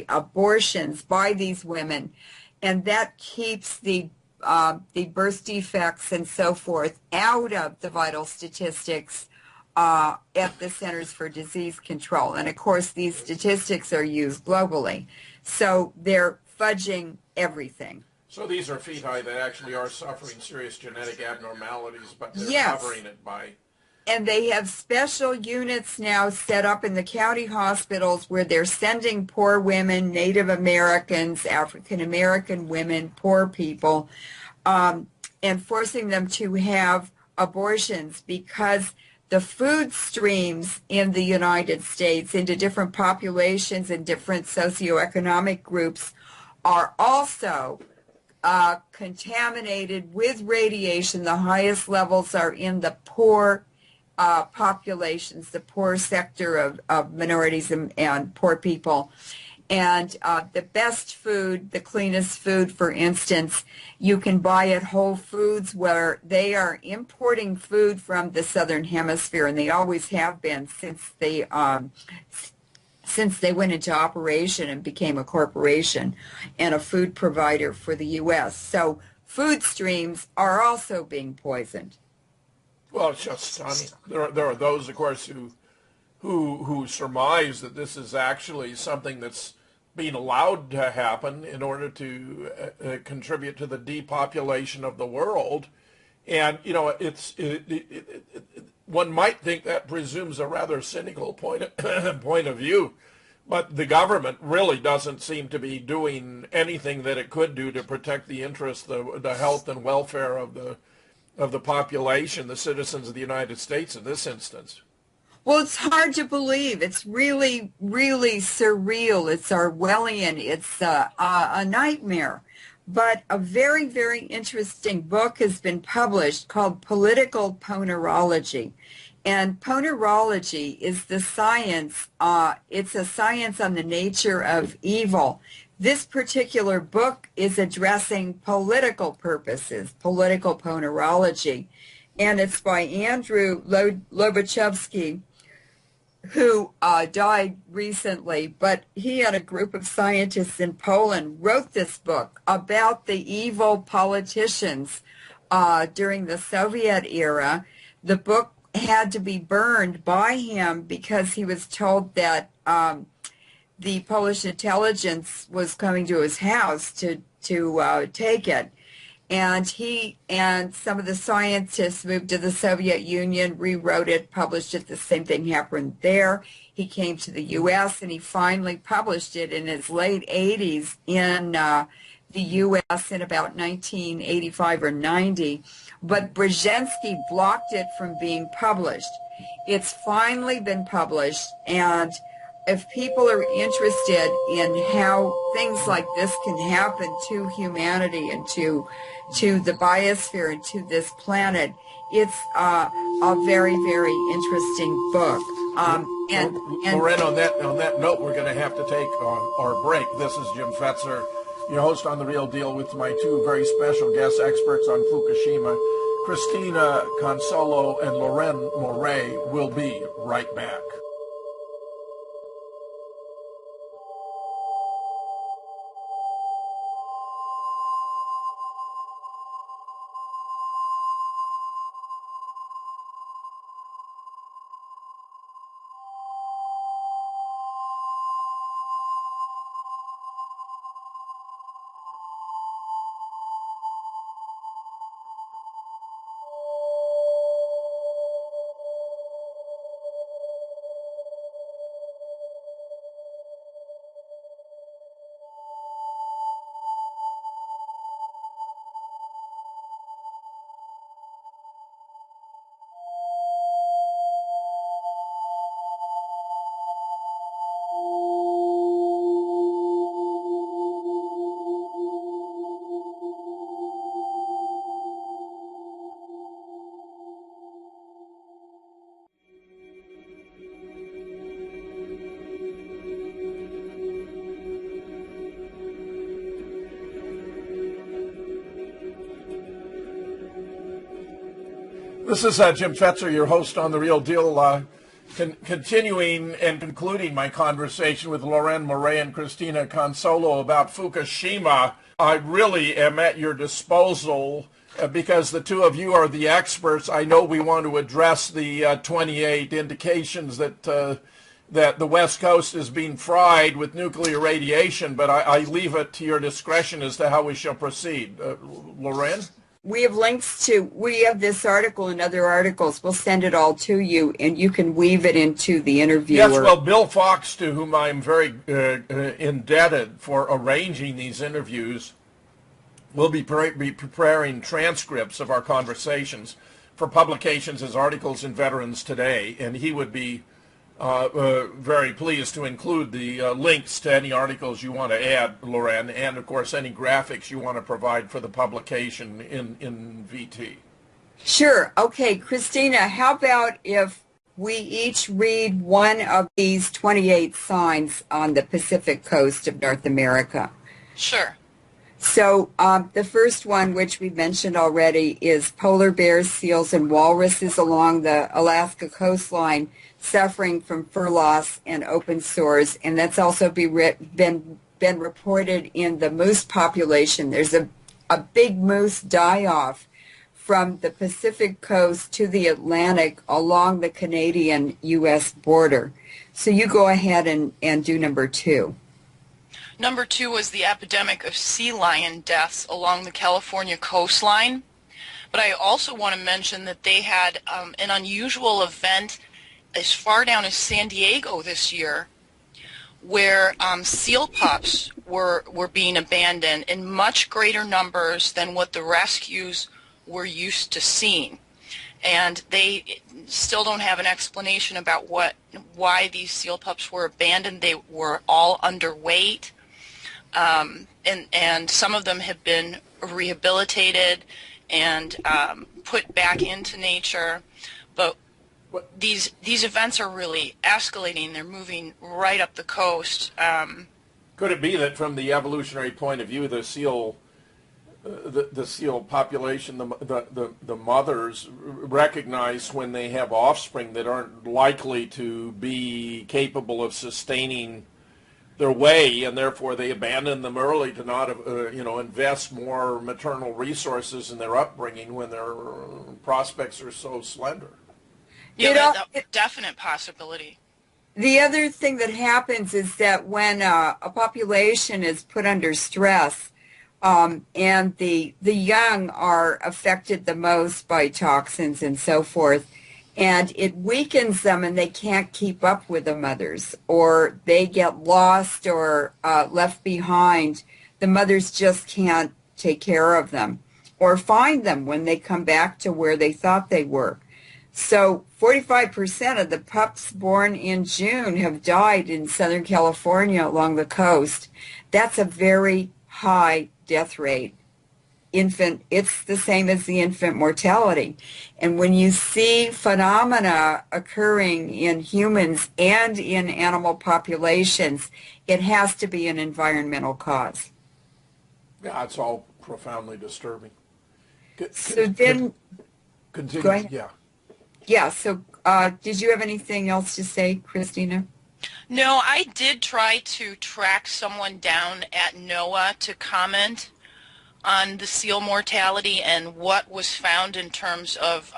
abortions by these women. And that keeps the birth defects and so forth out of the vital statistics at the Centers for Disease Control. And of course, these statistics are used globally. So they're fudging everything. So these are feti that actually are suffering serious genetic abnormalities, but they're Yes. covering it by... And they have special units now set up in the county hospitals where they're sending poor women, Native Americans, African American women, poor people, and forcing them to have abortions, because the food streams in the United States into different populations and different socioeconomic groups are also contaminated with radiation. The highest levels are in the poor populations, the poor sector of minorities and poor people. And the best food, the cleanest food, for instance, you can buy at Whole Foods, where they are importing food from the Southern Hemisphere, and they always have been since they went into operation and became a corporation and a food provider for the U.S. So food streams are also being poisoned. Well, it's just stunning. There are those, of course, who surmise that this is actually something that's being allowed to happen in order to contribute to the depopulation of the world. And, you know, one might think that presumes a rather cynical point of view, but the government really doesn't seem to be doing anything that it could do to protect the interests, the health and welfare of the population, the citizens of the United States in this instance. Well, it's hard to believe. It's really, really surreal. It's Orwellian. It's a nightmare. But a very, very interesting book has been published called Political Ponerology. And ponerology is the science, it's a science on the nature of evil. This particular book is addressing political purposes, political ponerology. And it's by Andrew Lobachevsky, who died recently, but he and a group of scientists in Poland wrote this book about the evil politicians during the Soviet era. The book had to be burned by him because he was told that the Polish intelligence was coming to his house to take it. And he and some of the scientists moved to the Soviet Union, rewrote it, published it. The same thing happened there. He came to the U.S. and he finally published it in his late 80s in the U.S. in about 1985 or 90. But Brzezinski blocked it from being published. It's finally been published, and if people are interested in how things like this can happen to humanity and to the biosphere and to this planet, it's a very, very interesting book. And Loren, on that note, we're going to have to take our break. This is Jim Fetzer, your host on The Real Deal, with my two very special guest experts on Fukushima, Christina Consolo and Loren Moret. Will be right back. This is Jim Fetzer, your host on The Real Deal, continuing and concluding my conversation with Loren Moret and Christina Consolo about Fukushima. I really am at your disposal because the two of you are the experts. I know we want to address the 28 indications that that the West Coast is being fried with nuclear radiation, but I leave it to your discretion as to how we shall proceed. Loren? We have we have this article and other articles. We'll send it all to you, and you can weave it into the interview. Yes, well, Bill Fox, to whom I'm very indebted for arranging these interviews, will be preparing transcripts of our conversations for publications as articles in Veterans Today, and he would be very pleased to include the links to any articles you want to add, Loren, and of course any graphics you want to provide for the publication in VT. Sure. Okay, Christina, how about if we each read one of these 28 signs on the Pacific coast of North America? Sure. So the first one, which we mentioned already, is polar bears, seals, and walruses along the Alaska coastline suffering from fur loss and open sores, and that's also been reported in the moose population. There's a big moose die-off from the Pacific coast to the Atlantic along the Canadian-U.S. border. So you go ahead and do number two. Number two was the epidemic of sea lion deaths along the California coastline. But I also want to mention that they had an unusual event as far down as San Diego this year, where seal pups were being abandoned in much greater numbers than what the rescues were used to seeing. And they still don't have an explanation about why these seal pups were abandoned. They were all underweight, and some of them have been rehabilitated and put back into nature. But these events are really escalating. They're moving right up the coast. Could it be that from the evolutionary point of view, the seal population, the mothers recognize when they have offspring that aren't likely to be capable of sustaining their way, and therefore they abandon them early to not invest more maternal resources in their upbringing when their prospects are so slender? Yeah, that's a definite possibility. The other thing that happens is that when a population is put under stress, and the young are affected the most by toxins and so forth, and it weakens them and they can't keep up with the mothers, or they get lost or left behind. The mothers just can't take care of them or find them when they come back to where they thought they were. So 45% of the pups born in June have died in Southern California along the coast. That's a very high death rate. It's the same as the infant mortality. And when you see phenomena occurring in humans and in animal populations, it has to be an environmental cause. Yeah, it's all profoundly disturbing. Continue. Go ahead. Yeah. Yeah, so did you have anything else to say, Christina? No, I did try to track someone down at NOAA to comment on the seal mortality and what was found in terms of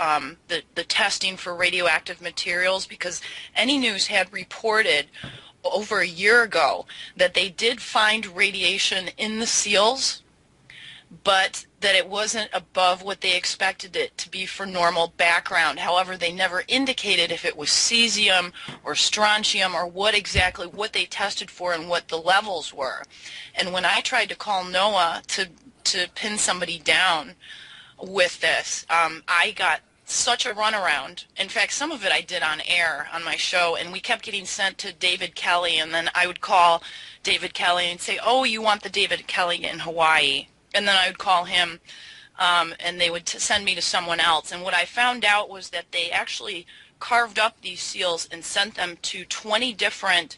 the testing for radioactive materials, because Any News had reported over a year ago that they did find radiation in the seals, but that it wasn't above what they expected it to be for normal background. However, they never indicated if it was cesium or strontium or what they tested for and what the levels were. And when I tried to call NOAA to pin somebody down with this, I got such a runaround. In fact, some of it I did on air on my show, and we kept getting sent to David Kelly, and then I would call David Kelly and say, oh, you want the David Kelly in Hawaii. And then I would call him, and they would send me to someone else. And what I found out was that they actually carved up these seals and sent them to 20 different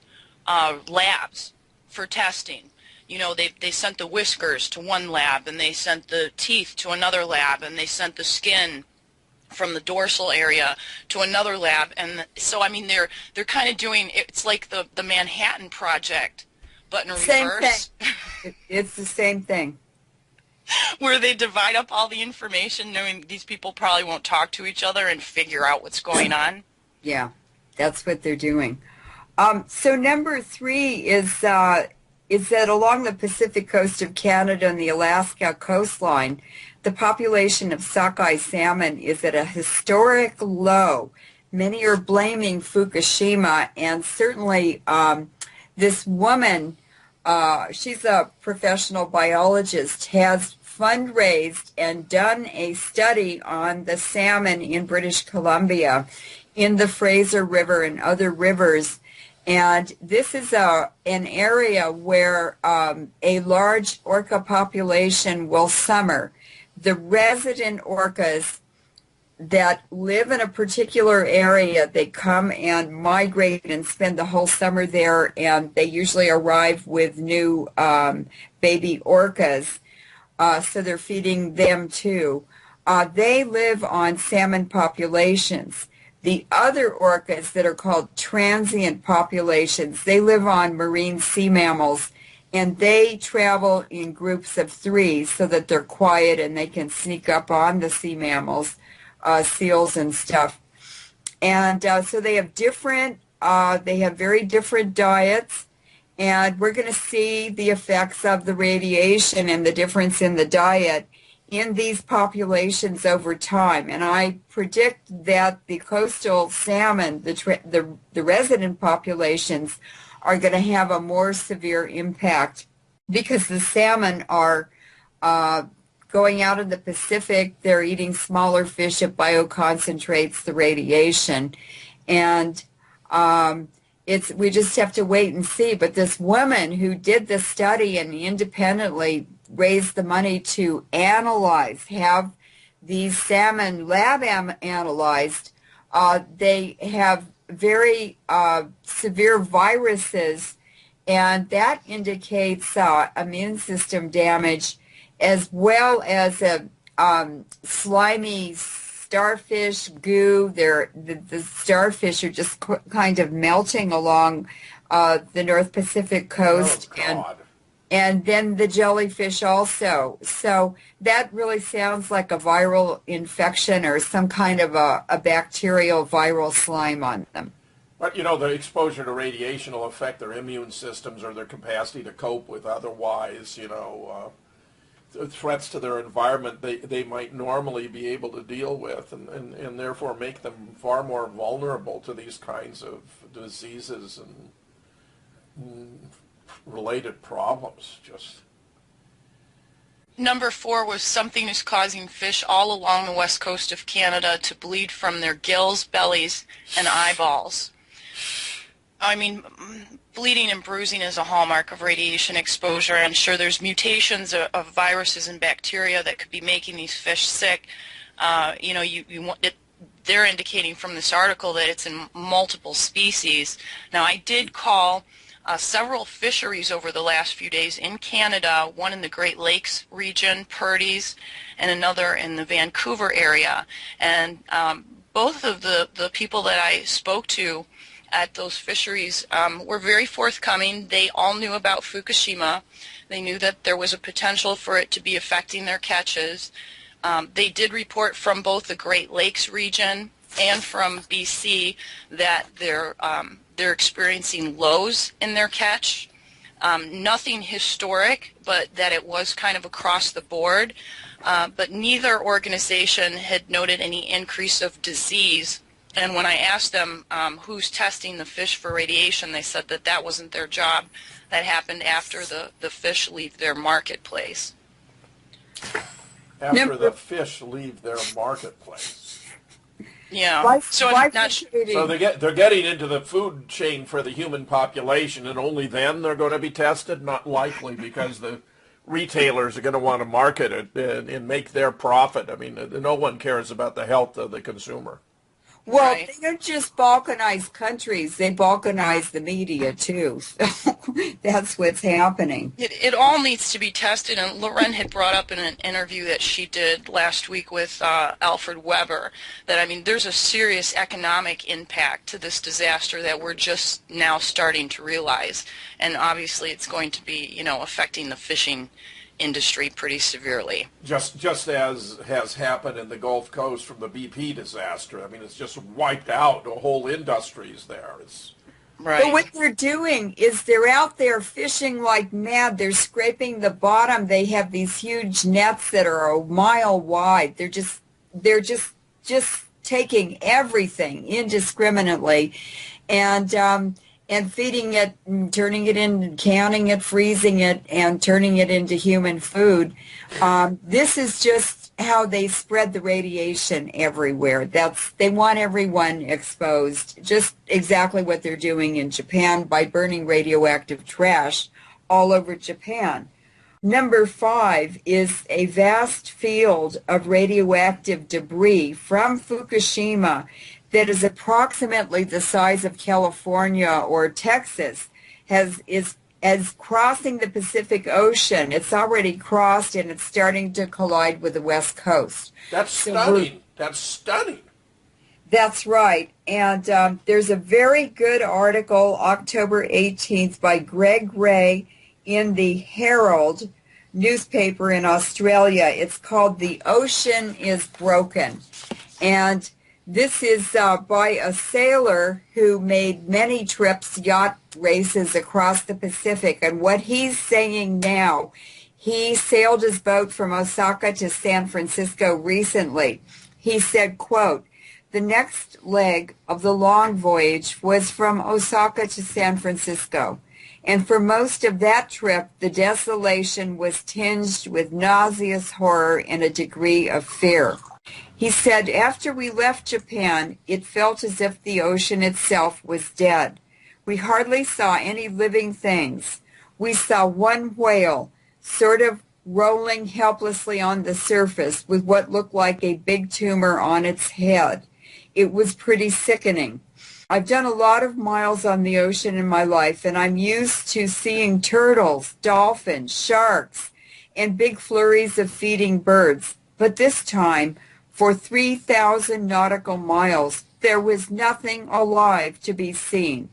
labs for testing. You know, they sent the whiskers to one lab, and they sent the teeth to another lab, and they sent the skin from the dorsal area to another lab. And so, I mean, they're kind of doing, it's like the Manhattan Project, but in Same reverse. thing. It's the same thing. Where they divide up all the information, knowing these people probably won't talk to each other and figure out what's going on. Yeah, that's what they're doing. So number 3 is that along the Pacific coast of Canada and the Alaska coastline, the population of sockeye salmon is at a historic low. Many are blaming Fukushima, and certainly this woman, she's a professional biologist, has fundraised and done a study on the salmon in British Columbia, in the Fraser River and other rivers. And this is an area where a large orca population will summer. The resident orcas that live in a particular area, they come and migrate and spend the whole summer there, and they usually arrive with new baby orcas, so they're feeding them too. They live on salmon populations. The other orcas that are called transient populations, they live on marine sea mammals, and they travel in groups of 3 so that they're quiet and they can sneak up on the sea mammals, seals and stuff. And so they have very different diets, and we're going to see the effects of the radiation and the difference in the diet in these populations over time. And I predict that the coastal salmon, the resident populations, are going to have a more severe impact because the salmon are going out in the Pacific. They're eating smaller fish. It bioconcentrates the radiation. And we just have to wait and see. But this woman who did this study and independently raised the money to have these salmon lab analyzed, they have very severe viruses, and that indicates immune system damage, as well as a slimy starfish goo. The starfish are just kind of melting along the North Pacific coast. Oh, God. And then the jellyfish also. So that really sounds like a viral infection or some kind of a bacterial viral slime on them. But, the exposure to radiation will affect their immune systems or their capacity to cope with otherwise, threats to their environment they might normally be able to deal with, and therefore make them far more vulnerable to these kinds of diseases and related problems. Number 4 was something is causing fish all along the west coast of Canada to bleed from their gills, bellies, and eyeballs. I mean, bleeding and bruising is a hallmark of radiation exposure. I'm sure there's mutations of viruses and bacteria that could be making these fish sick. They're indicating from this article that it's in multiple species. Now, I did call several fisheries over the last few days in Canada, one in the Great Lakes region, Purdy's, and another in the Vancouver area. And both of the people that I spoke to at those fisheries were very forthcoming. They all knew about Fukushima. They knew that there was a potential for it to be affecting their catches. They did report from both the Great Lakes region and from BC that they're experiencing lows in their catch. Nothing historic, but that it was kind of across the board. But neither organization had noted any increase of disease. And when I asked them who's testing the fish for radiation, they said that that wasn't their job. That happened after the fish leave their marketplace. After the fish leave their marketplace. Yeah. So they're getting into the food chain for the human population, and only then they're going to be tested? Not likely, because the retailers are going to want to market it and make their profit. I mean, no one cares about the health of the consumer. Well, Right. they don't just balkanize countries, they balkanize the media too. So that's what's happening. It all needs to be tested, and Loren had brought up in an interview that she did last week with Alfred Weber that, I mean, there's a serious economic impact to this disaster that we're just now starting to realize, and obviously it's going to be, you know, affecting the fishing industry pretty severely. Just as has happened in the Gulf Coast from the BP disaster. I mean, it's just wiped out whole industries there. It's Right. But what they're doing is they're out there fishing like mad. They're scraping the bottom. They have these huge nets that are a mile wide. They're just taking everything indiscriminately, and feeding it, and turning it in, counting it, freezing it, and turning it into human food. This is just how they spread the radiation everywhere. They want everyone exposed. Just exactly what they're doing in Japan by burning radioactive trash all over Japan. Number 5 is a vast field of radioactive debris from Fukushima that is approximately the size of California or Texas, is crossing the Pacific Ocean. It's already crossed, and it's starting to collide with the West Coast. that's So stunning. That's stunning. That's right. And there's a very good article, October 18th, by Greg Ray in the Herald newspaper in Australia. It's called "The Ocean is Broken." And this is by a sailor who made many trips, yacht races across the Pacific. And what he's saying now, he sailed his boat from Osaka to San Francisco recently. He said, quote, "The next leg of the long voyage was from Osaka to San Francisco. And for most of that trip, the desolation was tinged with nauseous horror and a degree of fear." He said, "After we left Japan, it felt as if the ocean itself was dead. We hardly saw any living things. We saw one whale sort of rolling helplessly on the surface with what looked like a big tumor on its head. It was pretty sickening. I've done a lot of miles on the ocean in my life, and I'm used to seeing turtles, dolphins, sharks, and big flurries of feeding birds. But this time, for 3,000 nautical miles, there was nothing alive to be seen.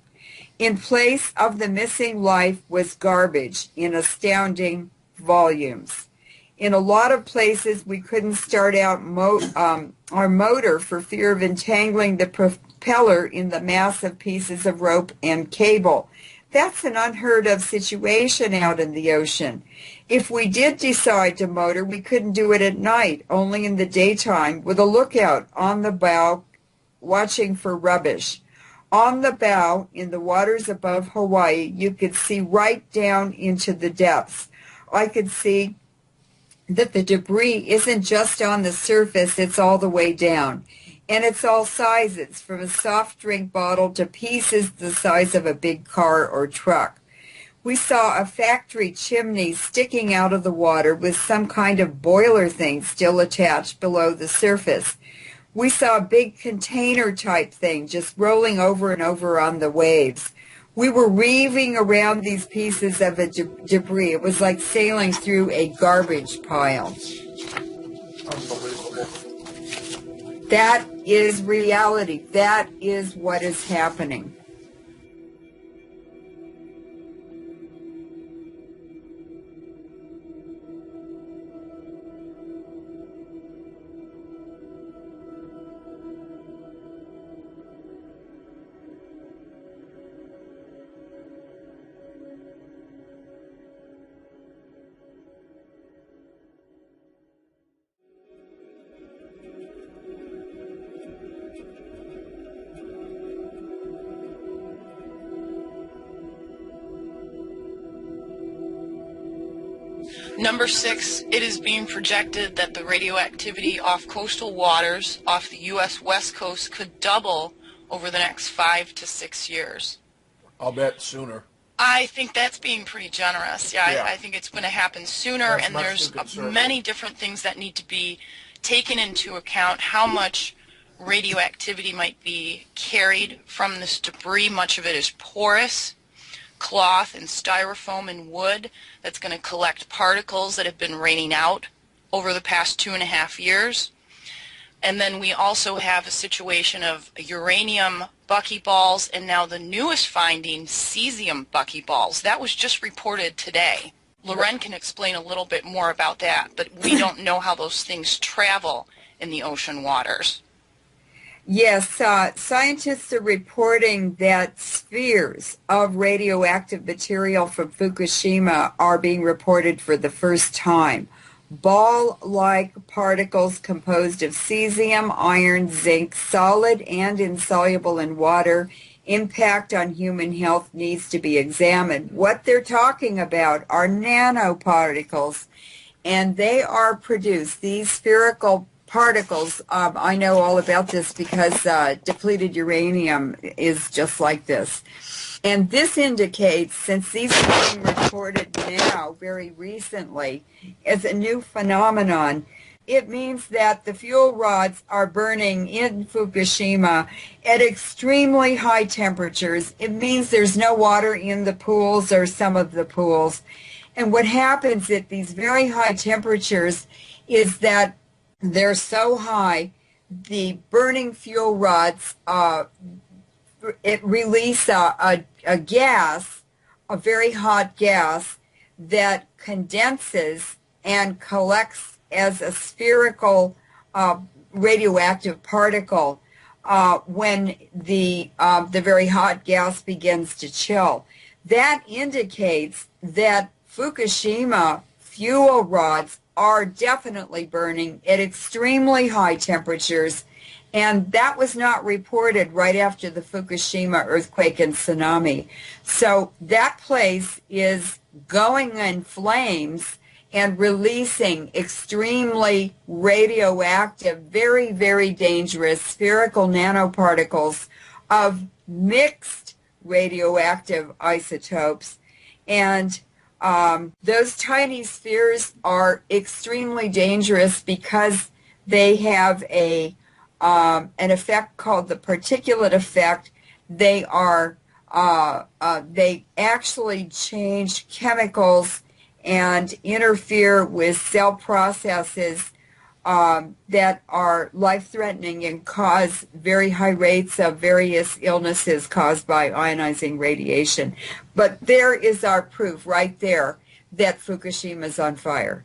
In place of the missing life was garbage in astounding volumes. In a lot of places, we couldn't start out our motor for fear of entangling the propeller in the massive pieces of rope and cable. That's an unheard of situation out in the ocean. If we did decide to motor, we couldn't do it at night, only in the daytime, with a lookout on the bow watching for rubbish. On the bow, in the waters above Hawaii, you could see right down into the depths. I could see that the debris isn't just on the surface, it's all the way down. And it's all sizes, from a soft drink bottle to pieces the size of a big car or truck. We saw a factory chimney sticking out of the water with some kind of boiler thing still attached below the surface. We saw a big container type thing just rolling over and over on the waves. We were reeving around these pieces of debris. It was like sailing through a garbage pile. Unbelievable. That is reality. That is what is happening. Number 6, it is being projected that the radioactivity off coastal waters off the U.S. West Coast could double over the next 5 to 6 years. I'll bet sooner. I think that's being pretty generous. Yeah. Yeah. I think it's going to happen sooner, That's and much there's too conservative. many different things that need to be taken into account. How much radioactivity might be carried from this debris. Much of it is porous cloth and styrofoam and wood that's going to collect particles that have been raining out over the past 2.5 years. And then we also have a situation of uranium buckyballs, and now the newest finding, cesium buckyballs. That was just reported today. Loren can explain a little bit more about that, but we don't know how those things travel in the ocean waters. Yes, scientists are reporting that spheres of radioactive material from Fukushima are being reported for the first time. Ball-like particles composed of cesium, iron, zinc, solid and insoluble in water. Impact on human health needs to be examined. What they're talking about are nanoparticles, and they are produced, these spherical particles. I know all about this because depleted uranium is just like this. And this indicates, since these are being reported now, very recently, as a new phenomenon, it means that the fuel rods are burning in Fukushima at extremely high temperatures. It means there's no water in the pools or some of the pools. And what happens at these very high temperatures is that they're so high, the burning fuel rods it release a gas, a very hot gas, that condenses and collects as a spherical radioactive particle when the very hot gas begins to chill. That indicates that Fukushima fuel rods are definitely burning at extremely high temperatures, and that was not reported right after the Fukushima earthquake and tsunami. So that place is going in flames and releasing extremely radioactive, very, very dangerous spherical nanoparticles of mixed radioactive isotopes. And those tiny spheres are extremely dangerous because they have an effect called the particulate effect. They actually change chemicals and interfere with cell processes that are life-threatening and cause very high rates of various illnesses caused by ionizing radiation. But there is our proof right there that Fukushima is on fire.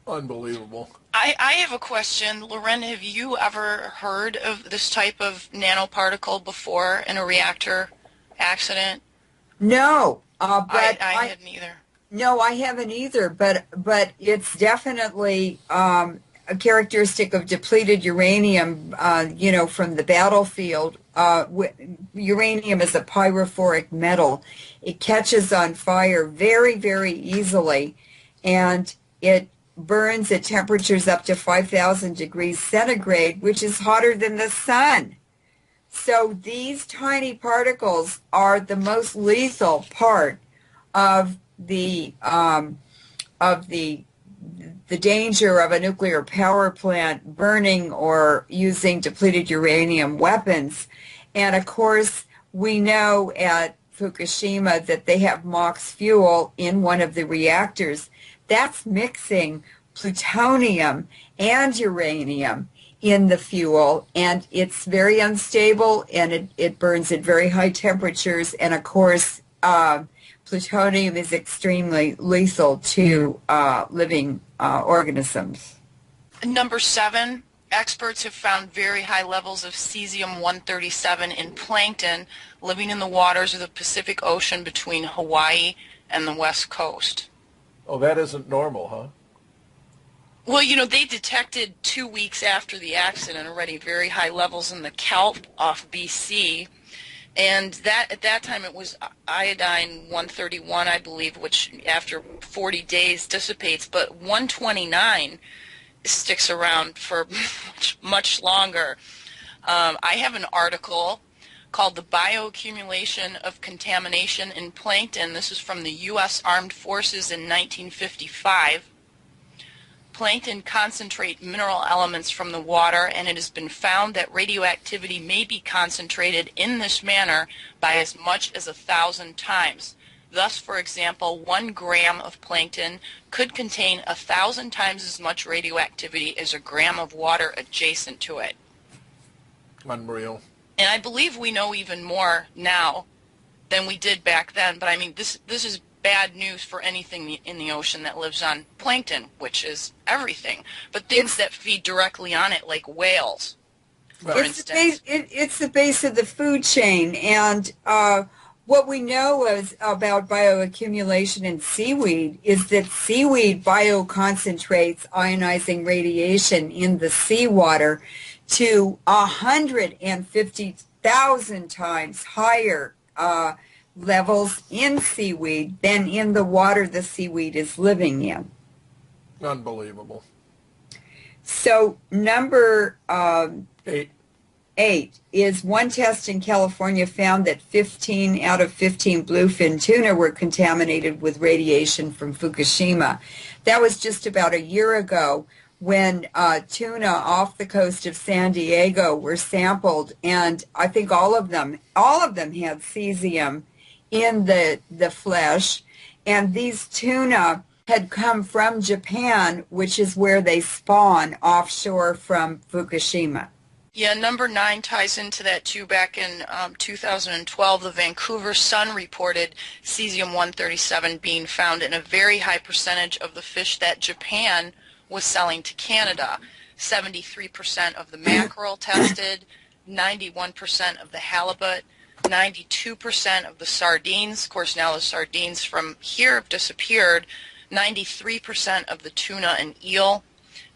Unbelievable. I have a question. Loren, have you ever heard of this type of nanoparticle before in a reactor accident? No, but I hadn't either. No, I haven't either, but it's definitely a characteristic of depleted uranium, from the battlefield. Uranium is a pyrophoric metal. It catches on fire very, very easily, and it burns at temperatures up to 5,000 degrees centigrade, which is hotter than the sun. So these tiny particles are the most lethal part of the danger of a nuclear power plant burning or using depleted uranium weapons. And of course, we know at Fukushima that they have MOX fuel in one of the reactors. That's mixing plutonium and uranium in the fuel, and it's very unstable, and it burns at very high temperatures. And of course, plutonium is extremely lethal to living organisms. Number 7, experts have found very high levels of cesium-137 in plankton living in the waters of the Pacific Ocean between Hawaii and the West Coast. Oh, that isn't normal, huh? Well, they detected 2 weeks after the accident already very high levels in the kelp off BC. And at that time it was iodine-131, I believe, which after 40 days dissipates. But 129 sticks around for much longer. I have an article called The Bioaccumulation of Contamination in Plankton. This is from the U.S. Armed Forces in 1955. Plankton concentrate mineral elements from the water, and it has been found that radioactivity may be concentrated in this manner by as much as 1,000 times. Thus, for example, 1 gram of plankton could contain 1,000 times as much radioactivity as a gram of water adjacent to it. Unreal. And I believe we know even more now than we did back then, but I mean, this is bad news for anything in the ocean that lives on plankton, which is everything, but things that feed directly on it, like whales, for instance. It's the base of the food chain, and what we know about bioaccumulation in seaweed is that seaweed bioconcentrates ionizing radiation in the seawater to 150,000 times higher levels in seaweed than in the water the seaweed is living in. Unbelievable. So number 8 is one test in California found that 15 out of 15 bluefin tuna were contaminated with radiation from Fukushima. That was just about a year ago when tuna off the coast of San Diego were sampled, and I think all of them had cesium in the flesh, and these tuna had come from Japan, which is where they spawn offshore from Fukushima. Yeah, number 9 ties into that too. Back in 2012, the Vancouver Sun reported cesium-137 being found in a very high percentage of the fish that Japan was selling to Canada. 73% of the mackerel tested, 91% of the halibut, 92% of the sardines. Of course, now the sardines from here have disappeared. 93% of the tuna and eel,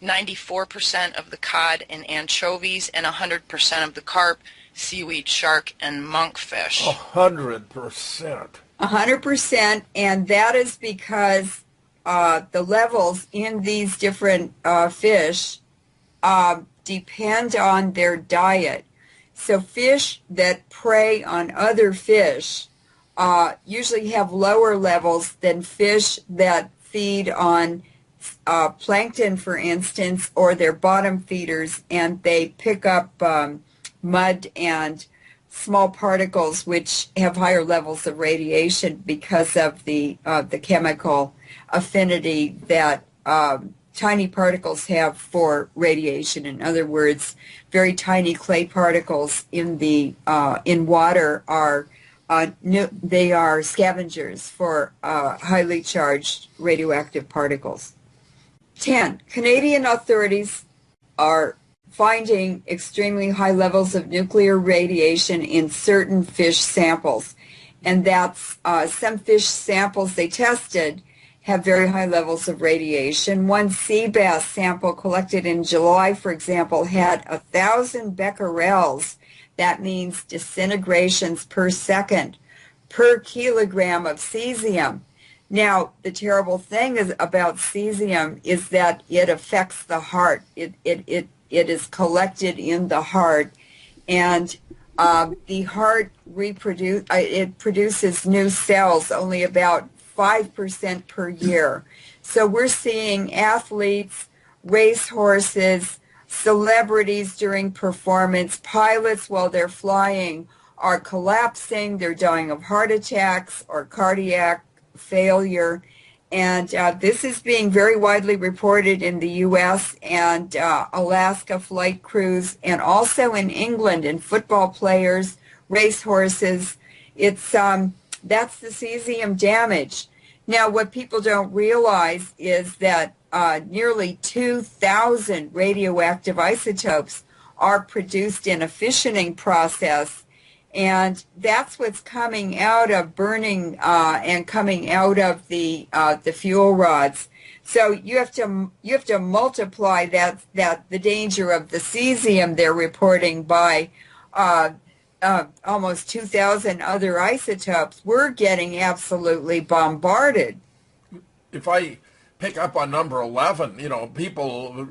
94% of the cod and anchovies, and 100% of the carp, seaweed, shark, and monkfish. 100%. 100%, and that is because the levels in these different fish depend on their diet. So fish that prey on other fish usually have lower levels than fish that feed on plankton, for instance, or their bottom feeders, and they pick up mud and small particles which have higher levels of radiation because of the chemical affinity that tiny particles have for radiation. In other words, very tiny clay particles in water are they are scavengers for highly charged radioactive particles. 10. Canadian authorities are finding extremely high levels of nuclear radiation in certain fish samples, and that's some fish samples they tested have very high levels of radiation. One sea bass sample collected in July, for example, had 1,000 becquerels. That means disintegrations per second per kilogram of cesium. Now, the terrible thing about cesium is that it affects the heart. It is collected in the heart, and the heart produces new cells only about 5% per year. So we're seeing athletes, racehorses, celebrities during performance, pilots while they're flying are collapsing, they're dying of heart attacks or cardiac failure. And this is being very widely reported in the U.S. and Alaska flight crews, and also in England in football players, racehorses. It's that's the cesium damage. Now, what people don't realize is that nearly 2,000 radioactive isotopes are produced in a fissioning process, and that's what's coming out of burning and coming out of the fuel rods. So you have to multiply the danger of the cesium they're reporting by almost 2,000 other isotopes. We're getting absolutely bombarded. If I pick up on number 11, people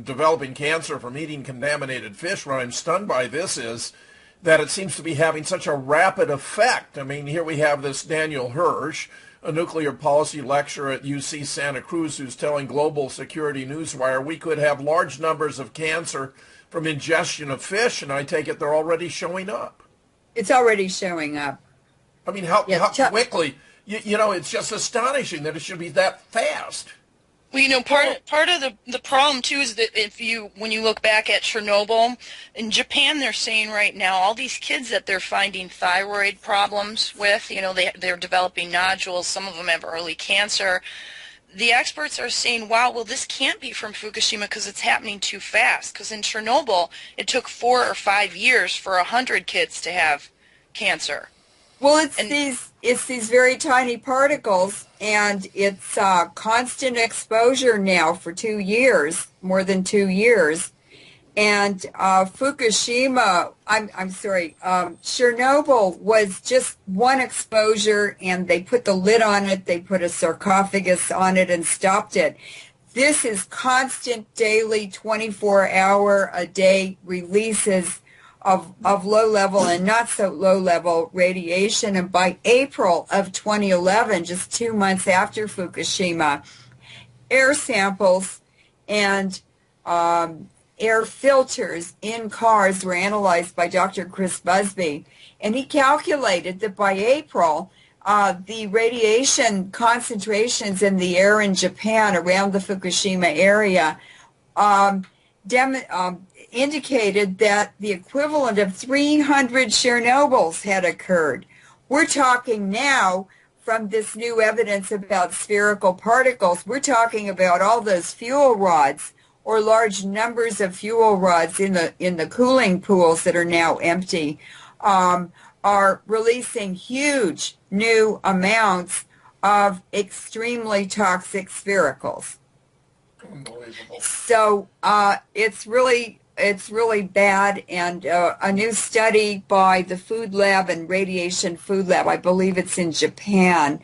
developing cancer from eating contaminated fish, what I'm stunned by this is that it seems to be having such a rapid effect. I mean, here we have this Daniel Hirsch, a nuclear policy lecturer at UC Santa Cruz, who's telling Global Security Newswire we could have large numbers of cancer from ingestion of fish, and I take it they're already showing up. It's already showing up. I mean, how quickly? You know, it's just astonishing that it should be that fast. Well, you know, part of the problem too is that when you look back at Chernobyl, in Japan they're saying right now all these kids that they're finding thyroid problems with, you know, they're developing nodules, some of them have early cancer. The experts are saying, wow, well, this can't be from Fukushima because it's happening too fast. Because in Chernobyl, it took 4 or 5 years for 100 kids to have cancer. Well, it's these very tiny particles, and it's constant exposure now for 2 years, more than 2 years. And Fukushima, Chernobyl was just one exposure, and they put the lid on it, they put a sarcophagus on it and stopped it. This is constant daily 24-hour-a-day releases of low-level and not so low-level radiation. And by April of 2011, just 2 months after Fukushima, air samples and air filters in cars were analyzed by Dr. Chris Busby, and he calculated that by April, the radiation concentrations in the air in Japan around the Fukushima area indicated that the equivalent of 300 Chernobyls had occurred. We're talking now, from this new evidence about spherical particles, we're talking about all those fuel rods or large numbers of fuel rods in the cooling pools that are now empty, are releasing huge new amounts of extremely toxic sphericals. Unbelievable. So it's really bad, and a new study by the Food Lab and Radiation Food Lab, I believe it's in Japan,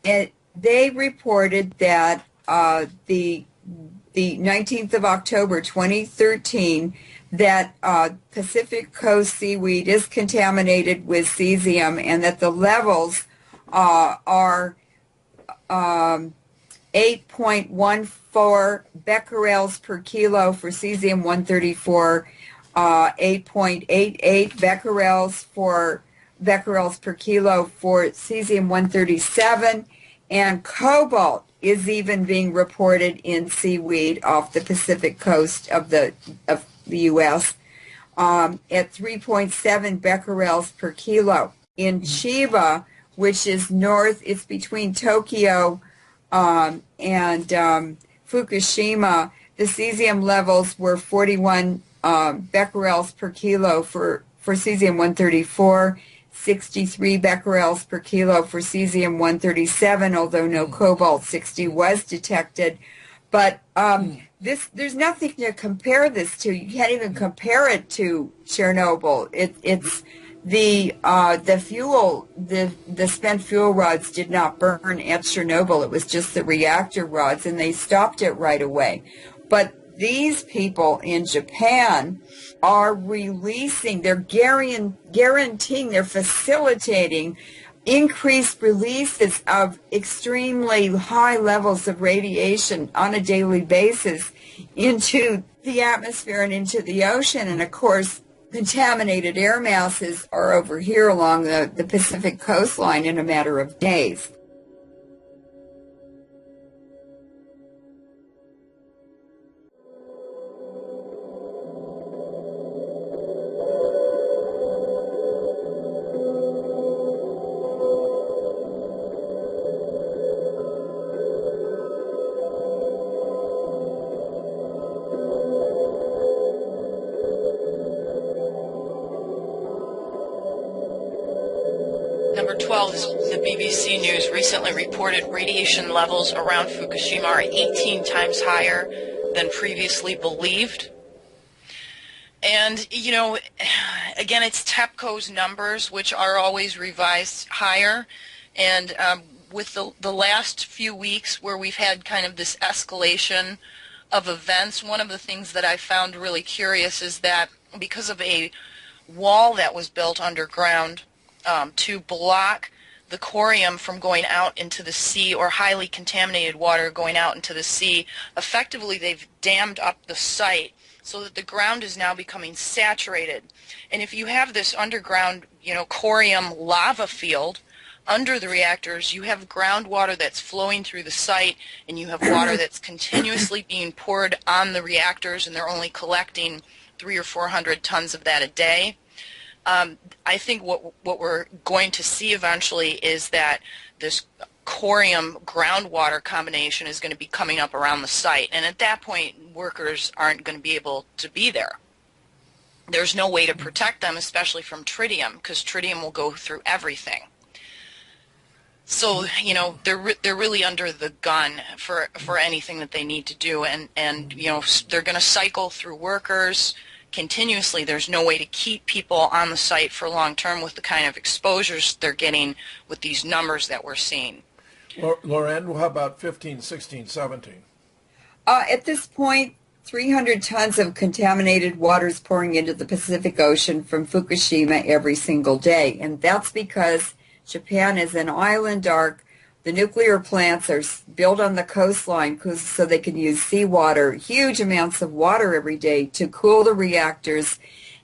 they reported that the 19th of October 2013 that Pacific Coast seaweed is contaminated with cesium, and that the levels are 8.14 becquerels per kilo for cesium-134, 8.88 becquerels per kilo for cesium-137, and cobalt is even being reported in seaweed off the Pacific coast of the U.S. At 3.7 becquerels per kilo. In Chiba, which is north, it's between Tokyo and Fukushima, the cesium levels were 41 becquerels per kilo for cesium-134, 63 becquerels per kilo for cesium-137, although no cobalt-60 was detected. But there's nothing to compare this to. You can't even compare it to Chernobyl. It's the fuel, the spent fuel rods did not burn at Chernobyl. It was just the reactor rods, and they stopped it right away. But these people in Japan are releasing, they're guaranteeing, they're facilitating increased releases of extremely high levels of radiation on a daily basis into the atmosphere and into the ocean. And of course, contaminated air masses are over here along the Pacific coastline in a matter of days. Number 12 is the BBC News recently reported radiation levels around Fukushima are 18 times higher than previously believed. And, you know, again, it's TEPCO's numbers, which are always revised higher. And with the last few weeks where we've had kind of this escalation of events, one of the things that I found really curious is that because of a wall that was built underground to block the corium from going out into the sea, or highly contaminated water going out into the sea. Effectively, they've dammed up the site so that the ground is now becoming saturated. And if you have this underground, corium lava field under the reactors, you have groundwater that's flowing through the site, and you have water that's continuously being poured on the reactors, and they're only collecting 300 or 400 tons of that a day. I think what we're going to see eventually is that this corium groundwater combination is going to be coming up around the site, and at that point workers aren't going to be able to be there. There's no way to protect them, especially from tritium, because tritium will go through everything. So they're really under the gun for anything that they need to do, and they're going to cycle through workers continuously. There's no way to keep people on the site for long term with the kind of exposures they're getting with these numbers that we're seeing. Loren, how about 15, 16, 17? At this point, 300 tons of contaminated water is pouring into the Pacific Ocean from Fukushima every single day, and that's because Japan is an island arc. The nuclear plants are built on the coastline so they can use seawater, huge amounts of water every day to cool the reactors.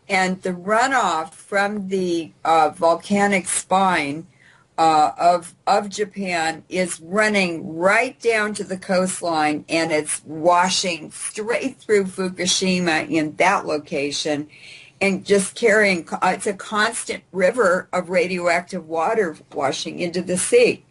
And the runoff from the volcanic spine of Japan is running right down to the coastline, and it's washing straight through Fukushima in that location, and just carrying, it's a constant river of radioactive water washing into the sea.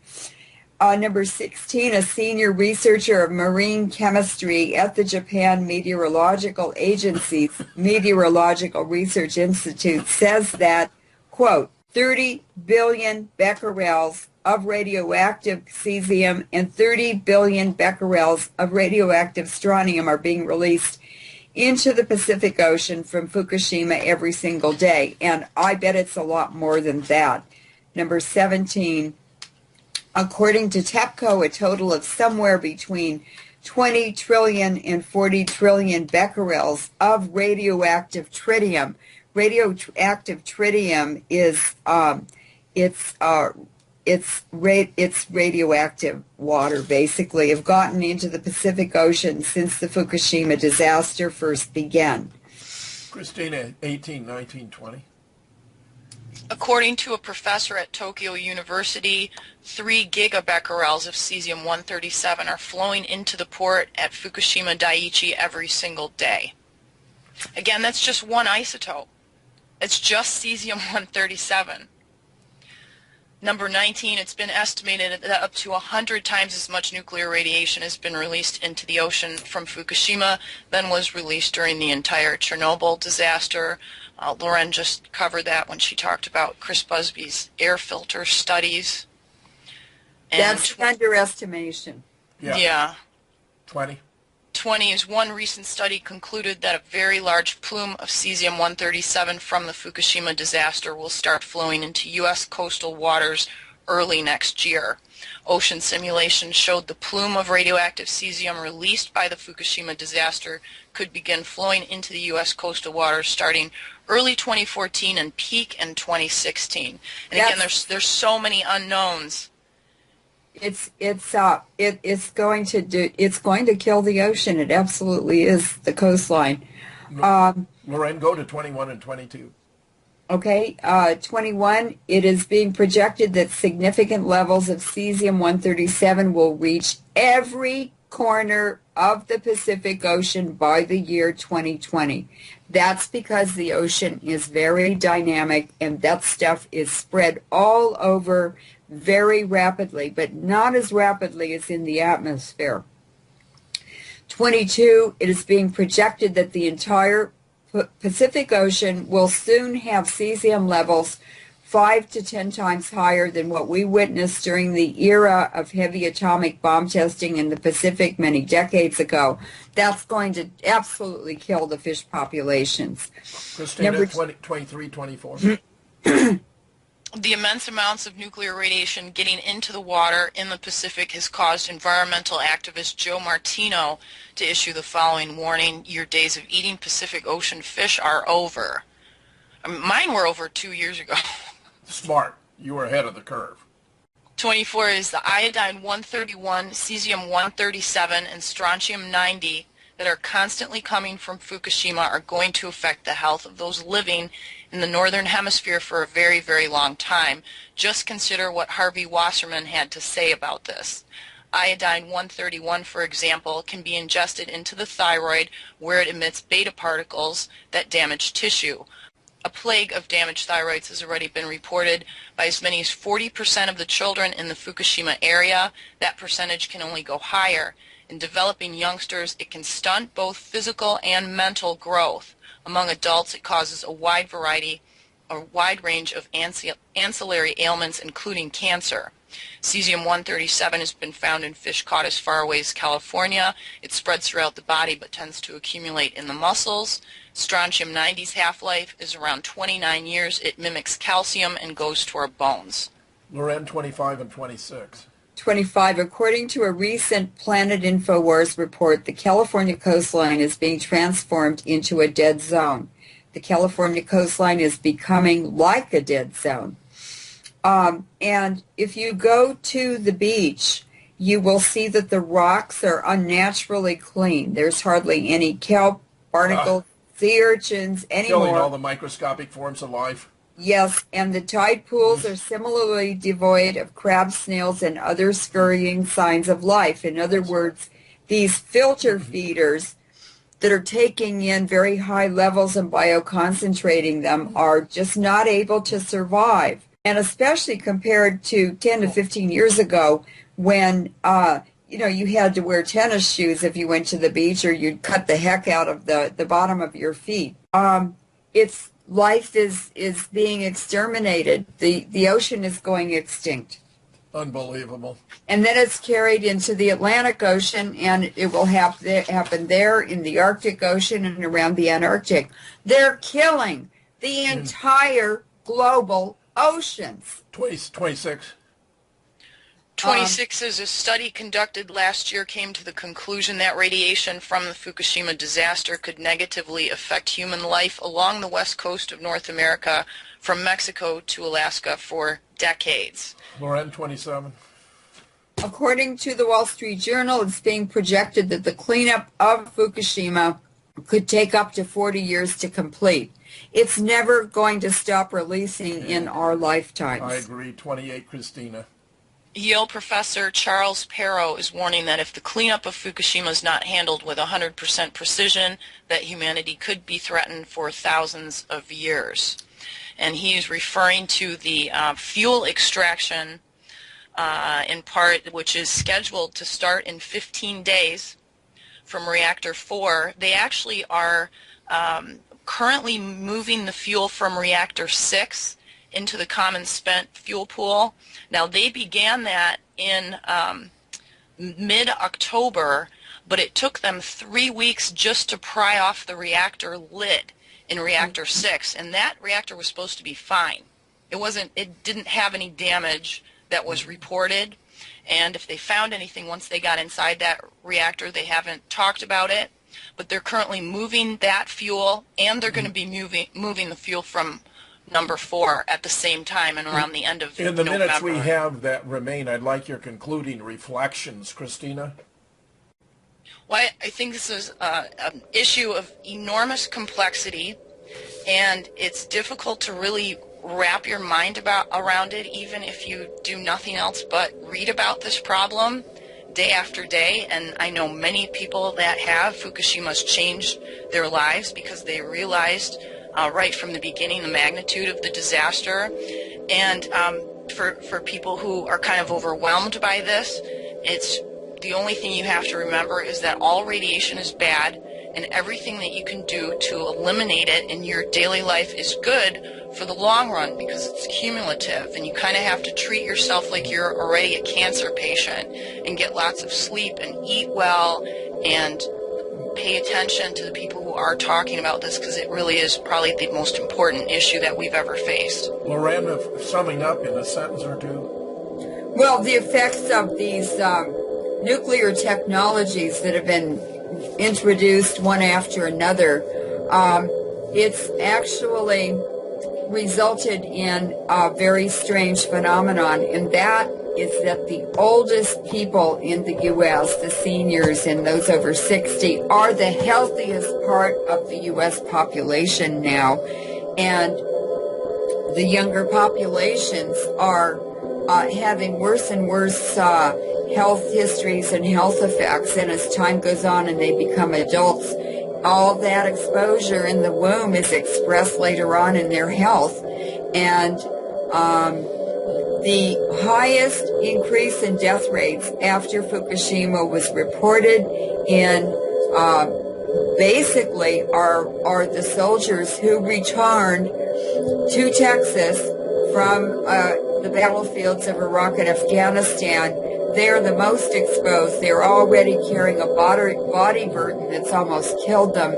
Number 16, a senior researcher of marine chemistry at the Japan Meteorological Agency's Meteorological Research Institute says that, quote, 30 billion becquerels of radioactive cesium and 30 billion becquerels of radioactive strontium are being released into the Pacific Ocean from Fukushima every single day. And I bet it's a lot more than that. Number 17, according to TEPCO, a total of somewhere between 20 trillion and 40 trillion becquerels of radioactive tritium. Radioactive tritium is it's radioactive water, basically, have gotten into the Pacific Ocean since the Fukushima disaster first began. Christina, 18, 19, 20. According to a professor at Tokyo University, 3 gigabecquerels of cesium-137 are flowing into the port at Fukushima Daiichi every single day. Again, that's just one isotope. It's just cesium-137. Number 19, it's been estimated that up to 100 times as much nuclear radiation has been released into the ocean from Fukushima than was released during the entire Chernobyl disaster. Loren just covered that when she talked about Chris Busby's air filter studies. And that's an underestimation. Yeah. 20. 20 is one recent study concluded that a very large plume of cesium-137 from the Fukushima disaster will start flowing into U.S. coastal waters early next year. Ocean simulations showed the plume of radioactive cesium released by the Fukushima disaster could begin flowing into the U.S. coastal waters starting early 2014 and peak in 2016. And again, there's so many unknowns. It's going to kill the ocean. It absolutely is, the coastline. Loren, go to 21 and 22. Okay, 21, it is being projected that significant levels of cesium-137 will reach every corner of the Pacific Ocean by the year 2020. That's because the ocean is very dynamic, and that stuff is spread all over very rapidly, but not as rapidly as in the atmosphere. 22, it is being projected that the entire Pacific Ocean will soon have cesium levels 5 to 10 times higher than what we witnessed during the era of heavy atomic bomb testing in the Pacific many decades ago. That's going to absolutely kill the fish populations. Christina, 23, 24. The immense amounts of nuclear radiation getting into the water in the Pacific has caused environmental activist Joe Martino to issue the following warning: your days of eating Pacific Ocean fish are over. I mean, mine were over 2 years ago. Smart. You were ahead of the curve. 24 is the iodine 131, cesium 137, and strontium 90 that are constantly coming from Fukushima are going to affect the health of those living in the northern hemisphere for a very, very long time. Just consider what Harvey Wasserman had to say about this. Iodine 131, for example, can be ingested into the thyroid where it emits beta particles that damage tissue. A plague of damaged thyroids has already been reported by as many as 40% of the children in the Fukushima area. That percentage can only go higher. In developing youngsters, it can stunt both physical and mental growth. Among adults, it causes a wide range of ancillary ailments, including cancer. Cesium 137 has been found in fish caught as far away as California. It spreads throughout the body but tends to accumulate in the muscles. Strontium 90's half-life is around 29 years. It mimics calcium and goes to our bones. Loren, 25 and 26. 25. According to a recent Planet InfoWars report, the California coastline is being transformed into a dead zone. The California coastline is becoming like a dead zone. And if you go to the beach, you will see that the rocks are unnaturally clean. There's hardly any kelp, barnacles, sea urchins anymore. Killing all the microscopic forms of life. Yes, and the tide pools are similarly devoid of crab, snails, and other scurrying signs of life. In other words, these filter feeders that are taking in very high levels and bioconcentrating them are just not able to survive. And especially compared to 10 to 15 years ago when, you had to wear tennis shoes if you went to the beach, or you'd cut the heck out of the bottom of your feet. Life is being exterminated. The ocean is going extinct. Unbelievable. And then it's carried into the Atlantic Ocean, and it will happen there, in the Arctic Ocean, and around the Antarctic. They're killing the entire global oceans. 26. 26 is a study conducted last year came to the conclusion that radiation from the Fukushima disaster could negatively affect human life along the west coast of North America from Mexico to Alaska for decades. Loren, 27. According to the Wall Street Journal, it's being projected that the cleanup of Fukushima could take up to 40 years to complete. It's never going to stop releasing in our lifetimes. I agree. 28, Christina. Yale professor Charles Perrow is warning that if the cleanup of Fukushima is not handled with 100% precision, that humanity could be threatened for thousands of years. And he is referring to the fuel extraction in part, which is scheduled to start in 15 days from reactor 4. They actually are currently moving the fuel from reactor 6 into the common spent fuel pool. Now, they began that in mid-October, but it took them 3 weeks just to pry off the reactor lid in reactor 6, and that reactor was supposed to be fine. It didn't have any damage that was reported, and if they found anything once they got inside that reactor, they haven't talked about it, but they're currently moving that fuel, and they're going to be moving the fuel from number 4 at the same time and around the end of November. In the minutes we have that remain, I'd like your concluding reflections, Christina. Well, I think this is an issue of enormous complexity, and it's difficult to really wrap your mind around it, even if you do nothing else but read about this problem day after day. And I know many people that have. Fukushima's changed their lives because they realized right from the beginning the magnitude of the disaster. And for people who are kind of overwhelmed by this, it's the only thing you have to remember is that all radiation is bad, and everything that you can do to eliminate it in your daily life is good for the long run because it's cumulative, and you kind of have to treat yourself like you're already a cancer patient and get lots of sleep and eat well and pay attention to the people who are talking about this, because it really is probably the most important issue that we've ever faced. Loren, summing up in a sentence or two. Well, the effects of these nuclear technologies that have been introduced one after another, it's actually resulted in a very strange phenomenon, and that is that the oldest people in the U.S., the seniors and those over 60, are the healthiest part of the U.S. population now. And the younger populations are having worse and worse health histories and health effects. And as time goes on and they become adults, all that exposure in the womb is expressed later on in their health. And the highest increase in death rates after Fukushima was reported in basically are the soldiers who returned to Texas from the battlefields of Iraq and Afghanistan. They're the most exposed. They're already carrying a body burden that's almost killed them.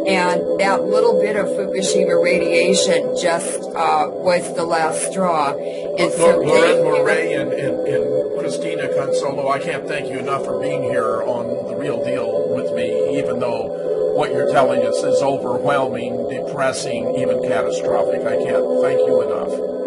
And that little bit of Fukushima radiation just was the last straw. And so Lorette Moray and Christina Consolo, I can't thank you enough for being here on The Real Deal with me, even though what you're telling us is overwhelming, depressing, even catastrophic. I can't thank you enough.